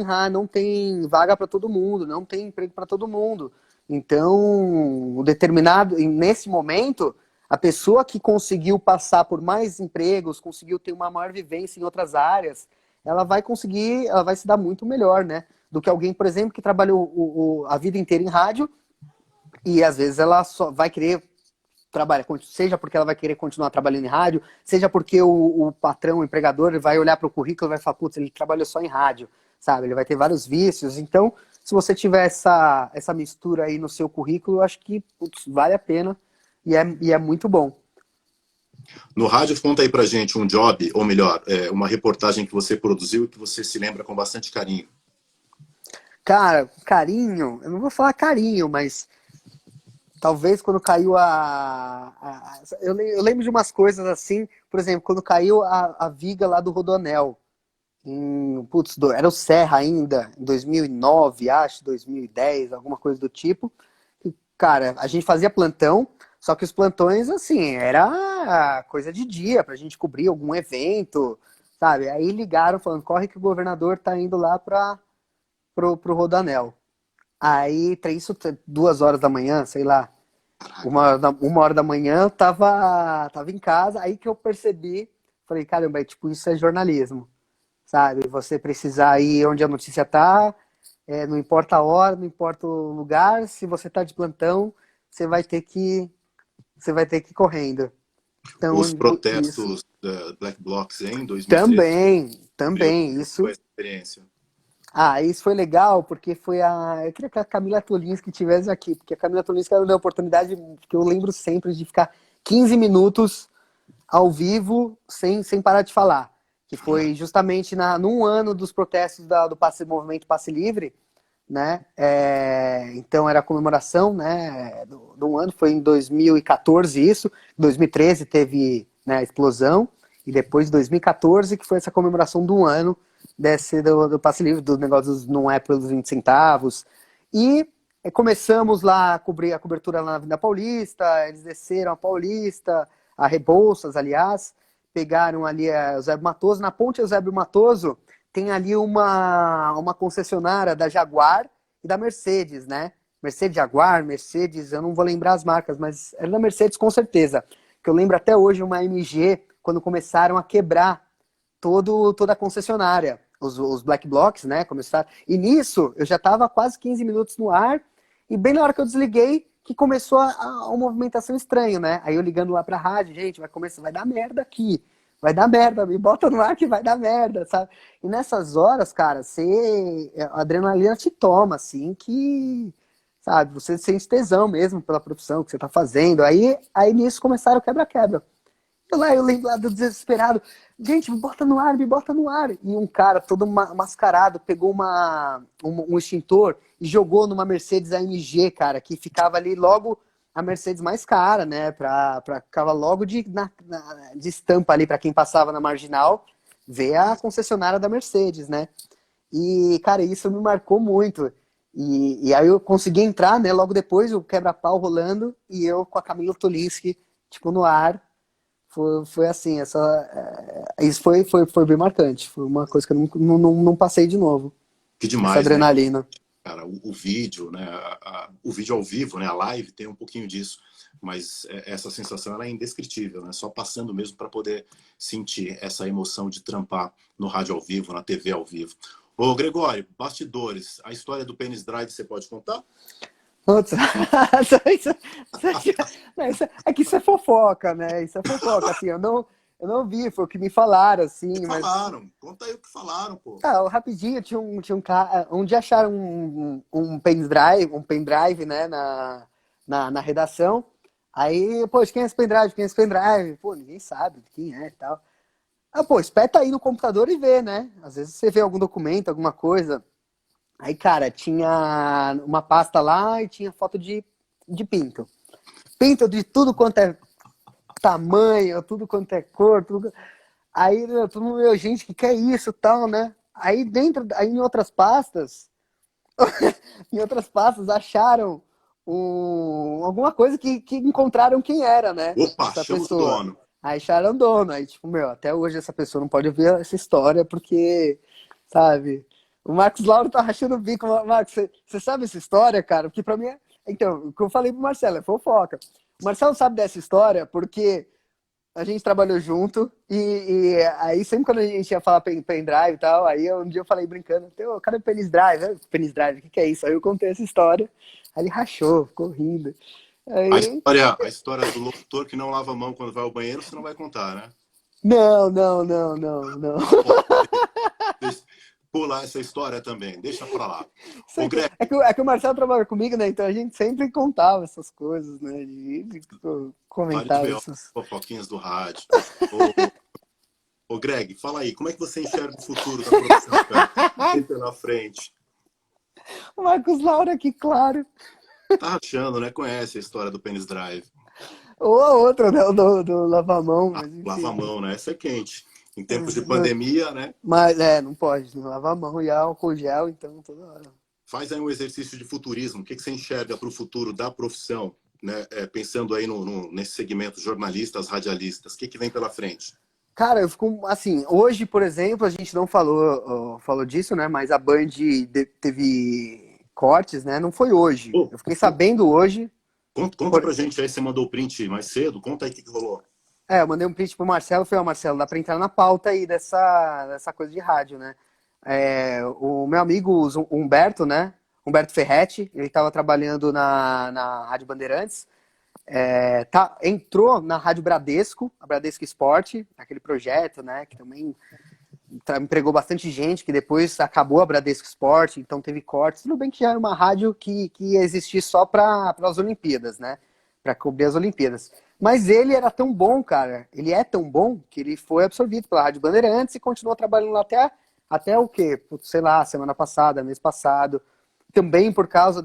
vaga para todo mundo, não tem emprego para todo mundo. Então, nesse momento, a pessoa que conseguiu passar por mais empregos, conseguiu ter uma maior vivência em outras áreas, ela vai se dar muito melhor, né? Do que alguém, por exemplo, que trabalhou a vida inteira em rádio e às vezes ela só vai querer trabalhar, seja porque ela vai querer continuar trabalhando em rádio, seja porque o patrão, o empregador, vai olhar para o currículo e vai falar, putz, ele trabalhou só em rádio, sabe? Ele vai ter vários vícios. Então, se você tiver essa mistura aí no seu currículo, eu acho que putz, vale a pena e é muito bom. No rádio, conta aí pra gente um job, ou melhor, uma reportagem que você produziu e que você se lembra com bastante carinho. Cara, carinho, eu não vou falar carinho, mas talvez quando caiu eu lembro de umas coisas assim, por exemplo, quando caiu a viga lá do Rodoanel. Era o Serra ainda, em 2009, acho, 2010, alguma coisa do tipo. E, cara, a gente fazia plantão, só que os plantões, assim, era coisa de dia, pra gente cobrir algum evento, sabe? Aí ligaram falando, corre que o governador tá indo lá pro Rodoanel. Aí, 2 horas da manhã, sei lá, uma hora da manhã, eu tava em casa, aí que eu percebi, falei, caramba, tipo, isso é jornalismo, sabe? Você precisar ir onde a notícia tá, não importa a hora, não importa o lugar, se você tá de plantão, você vai ter que, você vai ter que ir correndo. Os Então, isso. protestos da Black Blocs em 2013, meu Também, Deus, foi isso. essa experiência. Isso foi legal, porque eu queria que a Camila Tolinski estivesse aqui, porque a Camila Tolinski ela deu a oportunidade que eu lembro sempre de ficar 15 minutos ao vivo sem parar de falar. Que foi justamente num ano dos protestos do movimento Passe Livre, né? Então era a comemoração, né, do ano, foi em 2014 isso, em 2013 teve, né, a explosão, e depois de 2014 que foi essa comemoração do ano do Passe Livre, do negócio dos não é pelos 20 centavos. E começamos lá a cobertura lá na Avenida Paulista, eles desceram a Paulista, a Rebouças, aliás, pegaram ali a Eusébio Matoso, na ponte Eusébio Matoso tem ali uma concessionária da Jaguar e da Mercedes, né? Mercedes Jaguar, Mercedes, eu não vou lembrar as marcas, mas era da Mercedes com certeza. Que eu lembro até hoje uma MG, quando começaram a quebrar toda a concessionária, os Black Blocs, né? Começaram. E nisso eu já estava quase 15 minutos no ar, e bem na hora que eu desliguei, que começou uma movimentação estranha, né? Aí eu ligando lá pra rádio, gente, vai dar merda aqui. Vai dar merda, me bota no ar que vai dar merda, sabe? E nessas horas, cara, a adrenalina te toma, assim, que, sabe, você sente tesão mesmo pela profissão que você tá fazendo. Aí nisso começaram o quebra-quebra. Eu lembro lá do desesperado, gente, me bota no ar, me bota no ar. E um cara todo mascarado pegou um extintor e jogou numa Mercedes AMG, cara, que ficava ali logo a Mercedes mais cara, né? Ficava logo de estampa ali para quem passava na marginal, ver a concessionária da Mercedes, né? E, cara, isso me marcou muito. E aí eu consegui entrar, né? Logo depois, o quebra-pau rolando e eu com a Camila Tolinski, tipo, no ar. Foi assim, isso foi bem marcante. Foi uma coisa que eu não passei de novo. Que Essa demais, né? adrenalina. Cara, o vídeo, né? O vídeo ao vivo, né? A live tem um pouquinho disso, mas essa sensação ela é indescritível, né? Só passando mesmo para poder sentir essa emoção de trampar no rádio ao vivo, na TV ao vivo. Ô, Gregório, bastidores, a história do Penis Drive você pode contar? Putz, é que isso é fofoca, né? Isso é fofoca, assim, eu não vi, foi o que me falaram, O que assim, mas falaram? Conta aí o que falaram, pô. rapidinho, tinha um cara, onde acharam um pendrive, né, na redação, aí, pô, quem é esse pendrive, quem é esse pendrive? Pô, ninguém sabe quem é e tal. Pô, espeta aí no computador e vê, né? Às vezes você vê algum documento, alguma coisa. Aí, cara, tinha uma pasta lá e tinha foto de pinto. Pinto de tudo quanto é tamanho, tudo quanto é cor, tudo... Aí todo mundo, meu, gente, que é isso, tal, né? Aí em outras pastas, em outras pastas acharam alguma coisa que encontraram quem era, né? Opa, Essa chama o pessoa. dono. Aí acharam o dono. Aí, tipo, meu, até hoje essa pessoa não pode ouvir essa história porque, sabe? O Marcos Lauro tá rachando o bico. Marcos, você sabe essa história, cara? Porque pra mim é... Então, o que eu falei pro Marcelo é fofoca. O Marcelo sabe dessa história porque a gente trabalhou junto e aí sempre quando a gente ia falar pendrive e tal, aí um dia eu falei brincando, cadê o penis drive? Penis drive, o que é isso? Aí eu contei essa história, aí ele rachou, ficou rindo. Aí, A história do locutor que não lava a mão quando vai ao banheiro, você não vai contar, né? não, não, não, não, não. Tá bom. Pular essa história também, deixa pra lá. Ô, Greg, É que o Marcelo trabalha comigo, né? Então a gente sempre contava essas coisas, né? vários Comentava B.O. essas. fofoquinhas do rádio. Ô, Greg, fala aí, como é que você enxerga o futuro da profissão, cara? Vem pela frente. O Marcos Laura aqui, claro. Tá achando, né? Conhece a história do Penis Drive. Ou a outra, né? Do Lavamão, mas Lava a enfim. mão, né? Essa é quente. Em tempos de pandemia, né? Mas, não pode, não lavar a mão e álcool gel, então, toda hora. Faz aí um exercício de futurismo. O que você enxerga para o futuro da profissão, né? Pensando aí nesse segmento jornalistas, radialistas. O que vem pela frente? Cara, eu fico, assim, hoje, por exemplo, a gente não falou disso, né? Mas a Band teve cortes, né? Não foi hoje. Oh, Eu fiquei sabendo hoje. conta pra gente aí, você mandou o print mais cedo. Conta aí o que rolou. Eu mandei um print pro Marcelo, foi, Marcelo, dá pra entrar na pauta aí dessa coisa de rádio, né? O meu amigo Humberto, né? Humberto Ferretti, ele estava trabalhando na Rádio Bandeirantes, entrou na Rádio Bradesco, a Bradesco Esporte, aquele projeto, né? Que também empregou bastante gente, que depois acabou a Bradesco Esporte, então teve cortes. Tudo bem que já era uma rádio que ia existir só para as Olimpíadas, né? Para cobrir as Olimpíadas. Mas ele era tão bom, cara, ele é tão bom que ele foi absorvido pela Rádio Bandeirantes e continuou trabalhando lá até o quê? Sei lá, semana passada, mês passado. Também por causa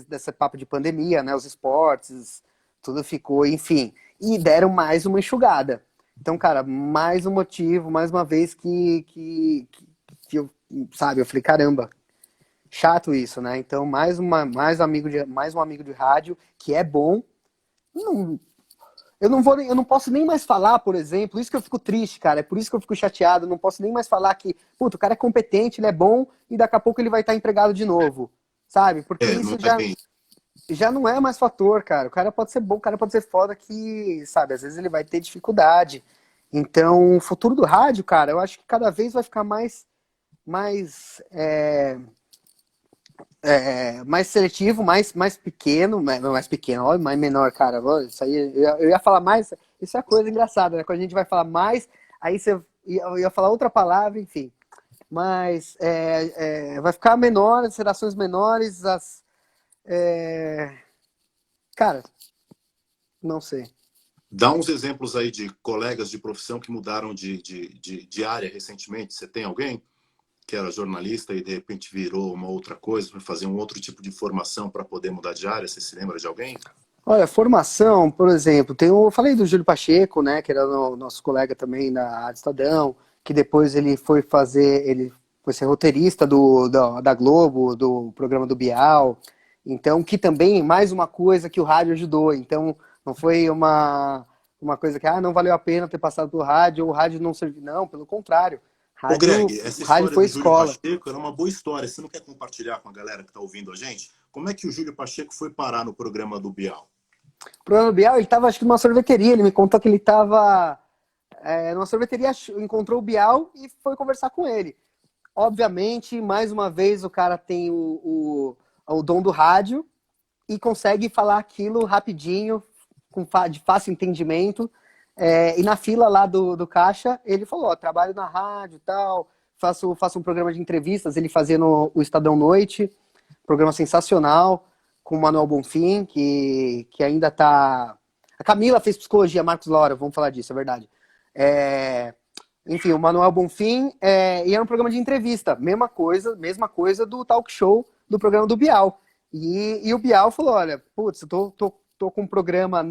dessa papo de pandemia, né? Os esportes, tudo ficou, enfim. E deram mais uma enxugada. Então, cara, mais um motivo, mais uma vez que eu, sabe, eu falei, caramba, chato isso, né? Então, mais um amigo de rádio que é bom. Não, eu não posso nem mais falar, por exemplo, isso que eu fico triste, cara, é por isso que eu fico chateado, eu não posso nem mais falar que, puto, o cara é competente, ele é bom e daqui a pouco ele vai estar empregado de novo, sabe? Porque Não isso é bem. já não é mais fator, cara. O cara pode ser bom, o cara pode ser foda que, sabe, às vezes ele vai ter dificuldade. Então, o futuro do rádio, cara, eu acho que cada vez vai ficar mais, mais seletivo, mais pequeno, mais pequeno, olha, mais menor, cara. Isso aí, eu ia falar mais, isso é coisa engraçada, né? Quando a gente vai falar mais, aí eu ia falar outra palavra, enfim. Mas vai ficar menor, as redações menores, cara, não sei. Dá uns exemplos aí de colegas de profissão que mudaram de área recentemente. Você tem alguém que era jornalista e de repente virou uma outra coisa, para fazer um outro tipo de formação para poder mudar de área? Você se lembra de alguém? Olha, formação, por exemplo, eu falei do Júlio Pacheco, né, que era o nosso colega também da Rádio Estadão, que depois ele foi ser roteirista da Globo, do programa do Bial, então, que também, mais uma coisa que o rádio ajudou, então, não foi uma coisa que, não valeu a pena ter passado pelo rádio, ou o rádio não serviu, não, pelo contrário, Ô, Greg, essa rádio história foi do Júlio escola. Pacheco era uma boa história. Você não quer compartilhar com a galera que está ouvindo a gente? Como é que o Júlio Pacheco foi parar no programa do Bial? O programa do Bial, ele estava, acho que numa sorveteria, ele me contou que ele estava numa sorveteria, encontrou o Bial e foi conversar com ele. Obviamente, mais uma vez, o cara tem o dom do rádio e consegue falar aquilo rapidinho, de fácil entendimento. E na fila lá do caixa, ele falou, trabalho na rádio e tal, faço um programa de entrevistas, ele fazendo o Estadão Noite, programa sensacional, com o Manuel Bonfim, que ainda tá... A Camila fez psicologia, Marcos Laura, vamos falar disso, é verdade. Enfim, o Manuel Bonfim, e era um programa de entrevista, mesma coisa do talk show do programa do Bial. E o Bial falou, olha, putz, eu tô com um programa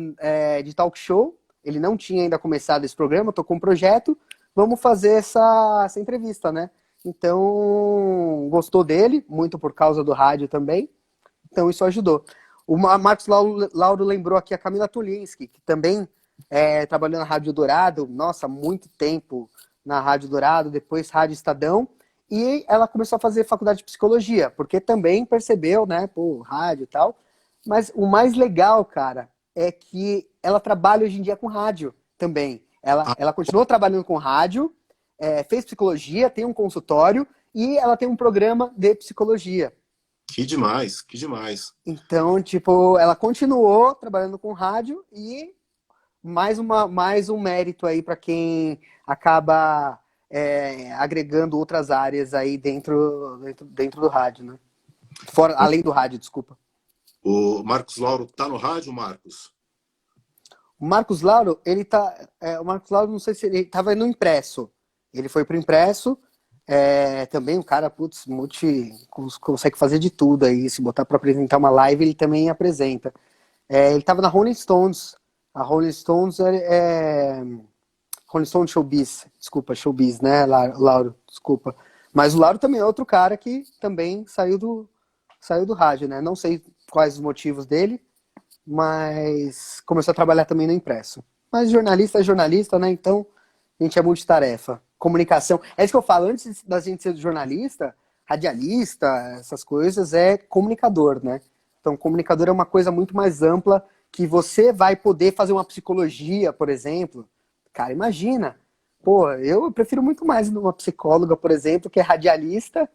de talk show, ele não tinha ainda começado esse programa, tô com um projeto, vamos fazer essa entrevista, né? Então, gostou dele, muito por causa do rádio também, então isso ajudou. O Marcos Lauro lembrou aqui a Camila Tulinski, que também trabalhou na Rádio Dourado, nossa, muito tempo na Rádio Dourado, depois Rádio Estadão, e ela começou a fazer faculdade de psicologia, porque também percebeu, né, pô, rádio e tal. Mas o mais legal, cara, é que ela trabalha hoje em dia com rádio também. Ah, Ela continuou trabalhando com rádio, fez psicologia, tem um consultório e ela tem um programa de psicologia. que demais, que demais. Então, tipo, ela continuou trabalhando com rádio e mais um mérito aí para quem acaba agregando outras áreas aí dentro do rádio, né? Fora, além do rádio, desculpa. O Marcos Lauro tá no rádio, Marcos? O Marcos Lauro, o Marcos Lauro, não sei se ele estava no impresso. Ele foi pro impresso. Também um cara, putz, consegue fazer de tudo aí. Se botar para apresentar uma live, ele também apresenta. Ele estava na Rolling Stones. A Rolling Stones Rolling Stone Showbiz, desculpa, Showbiz, né, Lauro, desculpa. Mas o Lauro também é outro cara que também saiu do rádio, né? Não sei quais os motivos dele, mas começou a trabalhar também no impresso. Mas jornalista é jornalista, né? Então, a gente é multitarefa. Comunicação. É isso que eu falo, antes da gente ser jornalista, radialista, essas coisas, é comunicador, né? Então, comunicador é uma coisa muito mais ampla que você vai poder fazer uma psicologia, por exemplo. Cara, imagina. Pô, eu prefiro muito mais uma psicóloga, por exemplo, que é radialista,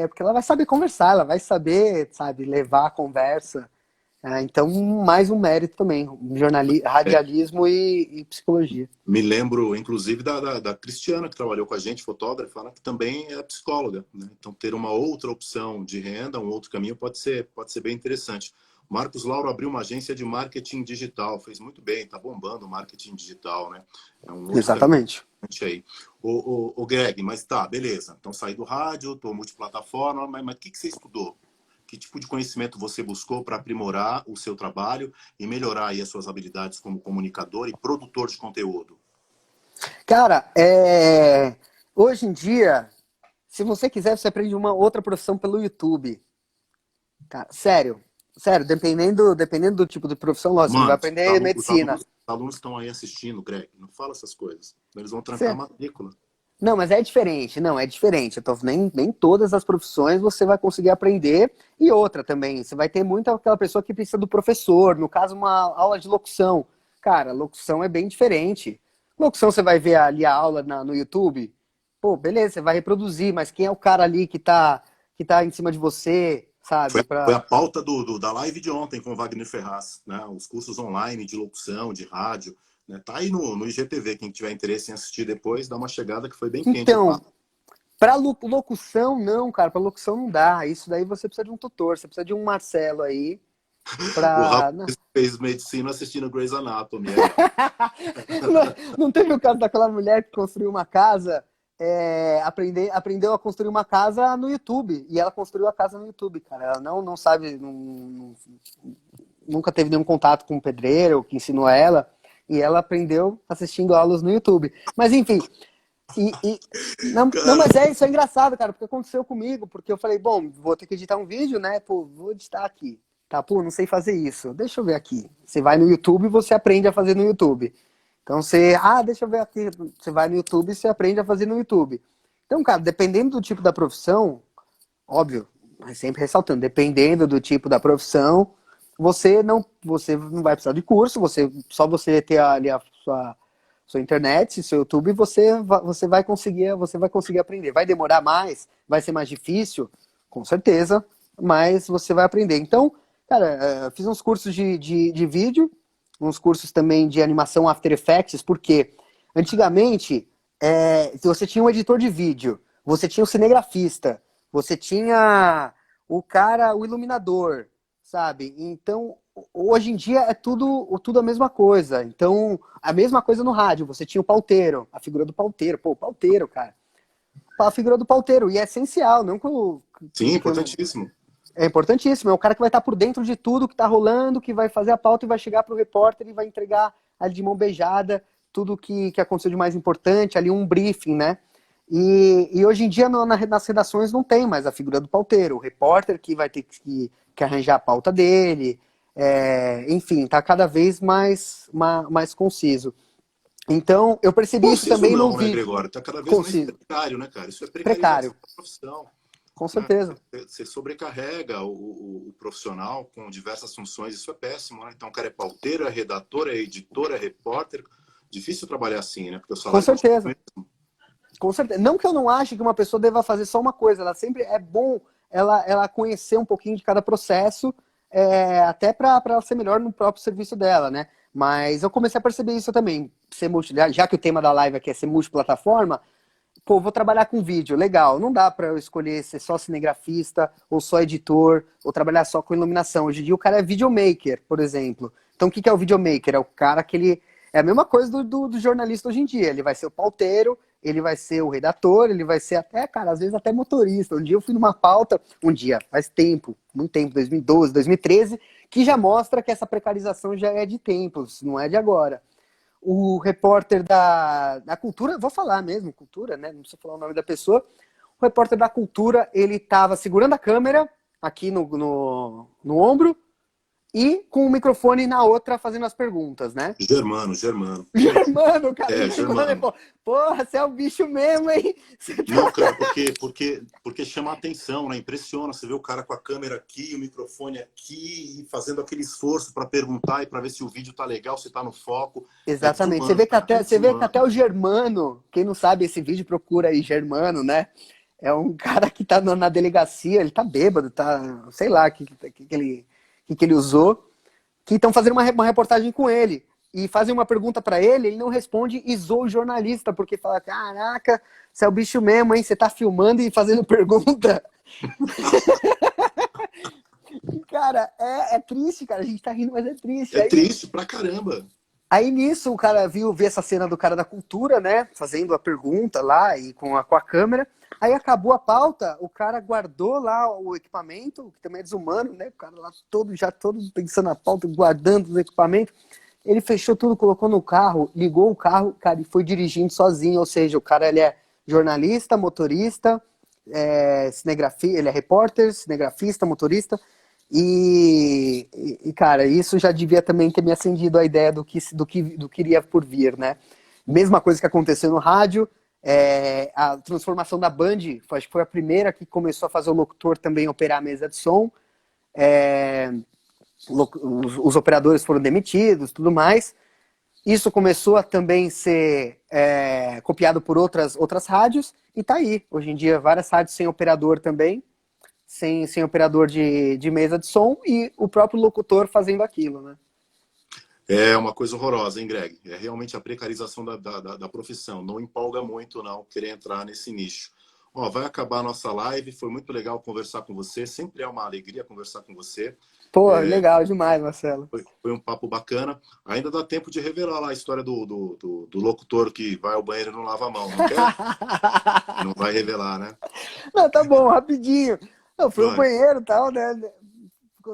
porque ela vai saber conversar, ela vai saber, sabe, levar a conversa. Então, mais um mérito também, radialismo e psicologia. Me lembro, inclusive, da Cristiana, que trabalhou com a gente, fotógrafa, ela que também é psicóloga, né? Então, ter uma outra opção de renda, um outro caminho, pode ser bem interessante. Marcos Lauro abriu uma agência de marketing digital, fez muito bem, tá bombando o marketing digital, né? É um outro Exatamente. caminho aí. O Greg, mas tá, beleza. Então, saí do rádio, tô multiplataforma, mas o que você estudou? Que tipo de conhecimento você buscou para aprimorar o seu trabalho e melhorar aí as suas habilidades como comunicador e produtor de conteúdo? Cara, hoje em dia, se você quiser, você aprende uma outra profissão pelo YouTube. Cara, sério, dependendo do tipo de profissão, lógico, você não vai Mano, aprender medicina. os alunos estão aí assistindo, Greg. Não fala essas coisas. Eles vão trancar a Você- matrícula. Não, mas é diferente, não, é diferente. Nem todas as profissões você vai conseguir aprender. E outra também, você vai ter muito aquela pessoa que precisa do professor, no caso, uma aula de locução. Cara, locução é bem diferente. Locução você vai ver ali a aula no YouTube, pô, beleza, você vai reproduzir, mas quem é o cara ali que tá em cima de você, sabe? Foi a pauta da live de ontem com o Wagner Ferraz, né? Os cursos online de locução, de rádio. Né? Tá aí no IGTV, quem tiver interesse em assistir depois, dá uma chegada que foi bem quente. Então, pra locução, não, cara, pra locução não dá. Isso daí você precisa de um tutor, você precisa de um Marcelo aí O rapaz pra. fez medicina assistindo Grey's Anatomy. Não teve o caso daquela mulher que construiu uma casa, aprendeu a construir uma casa no YouTube. E ela construiu a casa no YouTube, cara. Ela não sabe, nunca teve nenhum contato com um pedreiro que ensinou ela. E ela aprendeu assistindo aulas no YouTube. Mas enfim. Não, mas isso é engraçado, cara, porque aconteceu comigo. Porque eu falei, bom, vou ter que editar um vídeo, né? Pô, vou editar aqui. Tá, pô, não sei fazer isso. Deixa eu ver aqui. Você vai no YouTube e você aprende a fazer no YouTube. Então deixa eu ver aqui. Você vai no YouTube e você aprende a fazer no YouTube. Então, cara, dependendo do tipo da profissão, óbvio, mas sempre ressaltando, dependendo do tipo da profissão, você não vai precisar de curso, só você ter ali a sua internet, seu YouTube, você vai conseguir aprender. Vai demorar mais, vai ser mais difícil, com certeza, mas você vai aprender. Então, cara, fiz uns cursos de vídeo, uns cursos também de animação After Effects, porque antigamente você tinha um editor de vídeo, você tinha o cinegrafista, você tinha o iluminador, sabe? Então, hoje em dia é tudo a mesma coisa. Então, a mesma coisa no rádio, você tinha o pauteiro, a figura do pauteiro, pô, o pauteiro, cara. A figura do pauteiro, e é essencial, não que Sim, importantíssimo. É importantíssimo, é o cara que vai estar por dentro de tudo que está rolando, que vai fazer a pauta e vai chegar para o repórter e vai entregar ali de mão beijada tudo que aconteceu de mais importante, ali um briefing, né? E hoje em dia nas redações não tem mais a figura do pauteiro, o repórter que vai ter que arranjar a pauta dele, enfim, está cada vez mais conciso. Então, eu percebi isso Conciso também no não, né, vídeo. Gregório? Tá cada vez mais Conciso, precário, né, cara? Isso é precarização precário, da profissão, com né? certeza. Você sobrecarrega o profissional com diversas funções, isso é péssimo, né? Então, o cara é pauteiro, é redator, é editor, é repórter. Difícil trabalhar assim, né? Porque o Com salário não é o certeza. mesmo. Com certeza. Não que eu não ache que uma pessoa deva fazer só uma coisa, ela sempre é bom ela conhecer um pouquinho de cada processo, até para ela ser melhor no próprio serviço dela, né? Mas eu comecei a perceber isso também. Já que o tema da live aqui é ser multiplataforma, pô, vou trabalhar com vídeo, legal. Não dá para eu escolher ser só cinegrafista, ou só editor, ou trabalhar só com iluminação. Hoje em dia o cara é videomaker, por exemplo. Então o que é o videomaker? É o cara que ele... É a mesma coisa do jornalista hoje em dia. Ele vai ser o pauteiro, ele vai ser o redator, ele vai ser até, cara, às vezes até motorista. Um dia eu fui numa pauta, faz tempo, muito tempo, 2012, 2013, que já mostra que essa precarização já é de tempos, não é de agora. O repórter da Cultura, vou falar mesmo, Cultura, né? Não precisa falar o nome da pessoa. O repórter da Cultura, ele estava segurando a câmera aqui no ombro e com o microfone na outra fazendo as perguntas, né? Germano, Germano. Germano, cara, É, Germano, Germano. porra, você é o bicho mesmo, hein? Não, cara, porque chama a atenção, né? Impressiona. Você vê o cara com a câmera aqui, o microfone aqui, e fazendo aquele esforço para perguntar e para ver se o vídeo tá legal, se tá no foco. É Exatamente. desumano, cara, é Você vê que desumano. até o Germano, quem não sabe esse vídeo, procura aí Germano, né? É um cara que tá na delegacia, ele tá bêbado, tá, sei lá, que ele usou, que estão fazendo uma reportagem com ele. E fazem uma pergunta para ele, ele não responde e zoa o jornalista, porque fala, caraca, você é o bicho mesmo, hein? Você tá filmando e fazendo pergunta. Cara, é triste, cara. A gente tá rindo, mas é triste. É triste pra caramba. Aí nisso o cara viu essa cena do cara da cultura, né? Fazendo a pergunta lá e com a câmera. Aí acabou a pauta, o cara guardou lá o equipamento, que também é desumano, né? O cara lá todo pensando na pauta, guardando os equipamentos. Ele fechou tudo, colocou no carro, ligou o carro, cara, e foi dirigindo sozinho. Ou seja, o cara ele é jornalista, motorista, cinegrafia, ele é repórter, cinegrafista, motorista. Cara, isso já devia também ter me acendido a ideia do que iria por vir, né? Mesma coisa que aconteceu no rádio, a transformação da Band, acho que foi a primeira que começou a fazer o locutor também operar a mesa de som. Os operadores foram demitidos, tudo mais. Isso começou a também ser copiado por outras rádios, e tá aí. Hoje em dia, várias rádios sem operador também, sem operador de mesa de som, e o próprio locutor fazendo aquilo, né? É uma coisa horrorosa, hein, Greg? É realmente a precarização da profissão. Não empolga muito, não, querer entrar nesse nicho. Ó, vai acabar a nossa live. Foi muito legal conversar com você. Sempre é uma alegria conversar com você. Pô, legal demais, Marcelo. Foi um papo bacana. Ainda dá tempo de revelar lá a história do locutor que vai ao banheiro e não lava a mão, não quer? Não vai revelar, né? Não, tá bom, rapidinho. Eu fui ao Vai. banheiro e tal, né?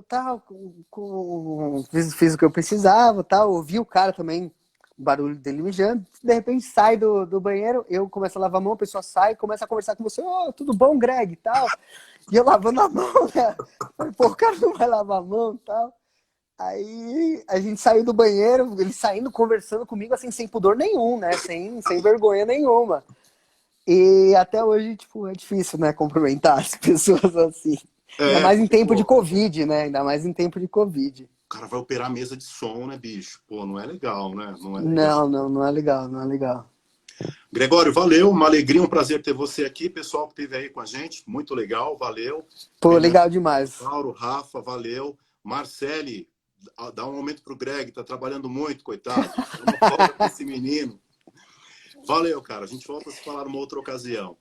Tal, fiz o que eu precisava, tal. Ouvi o cara também, o barulho dele mijando. De repente sai do banheiro, eu começo a lavar a mão, a pessoa sai, começa a conversar com você. Oh, tudo bom, Greg? E tal. E eu lavando a mão, né? Falei, pô, o cara não vai lavar a mão e tal. Aí a gente saiu do banheiro, ele saindo, conversando comigo, assim, sem pudor nenhum, né? Sem vergonha nenhuma. E até hoje, tipo, é difícil, né, cumprimentar as pessoas assim. Ainda mais em Porque, tempo de pô, Covid, né? Ainda mais em tempo de Covid. o cara vai operar a mesa de som, né, bicho? Pô, não é legal, né? Não é legal. Não é legal, não é legal. Gregório, valeu. Uma alegria, um prazer ter você aqui. Pessoal que esteve aí com a gente, muito legal, valeu. Pô, Renan, legal demais. Mauro, Rafa, valeu. Marcele, dá um momento pro Greg, tá trabalhando muito, coitado. Uma folga pra esse menino. Valeu, cara. A gente volta a se falar numa outra ocasião.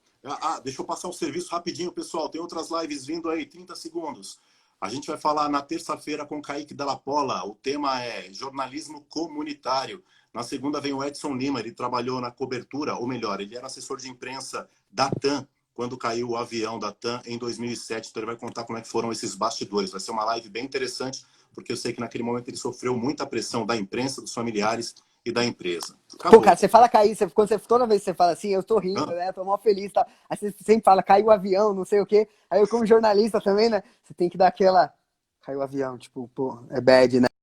Deixa eu passar o serviço rapidinho, pessoal. Tem outras lives vindo aí, 30 segundos. A gente vai falar na terça-feira com o Kaique Della Pola. O tema é jornalismo comunitário. Na segunda vem o Edson Lima. Ele trabalhou na cobertura, ou melhor, ele era assessor de imprensa da TAM, quando caiu o avião da TAM em 2007. Então ele vai contar como é que foram esses bastidores. Vai ser uma live bem interessante, porque eu sei que naquele momento ele sofreu muita pressão da imprensa, dos familiares e da empresa. Pô, Acabou. cara, você fala cair, toda vez que você fala assim, eu tô rindo, né? Tô mó feliz, tá? Aí você sempre fala, caiu o avião, não sei o quê. Aí eu, como jornalista também, né? Você tem que dar aquela. Caiu o avião, tipo, pô, é bad, né?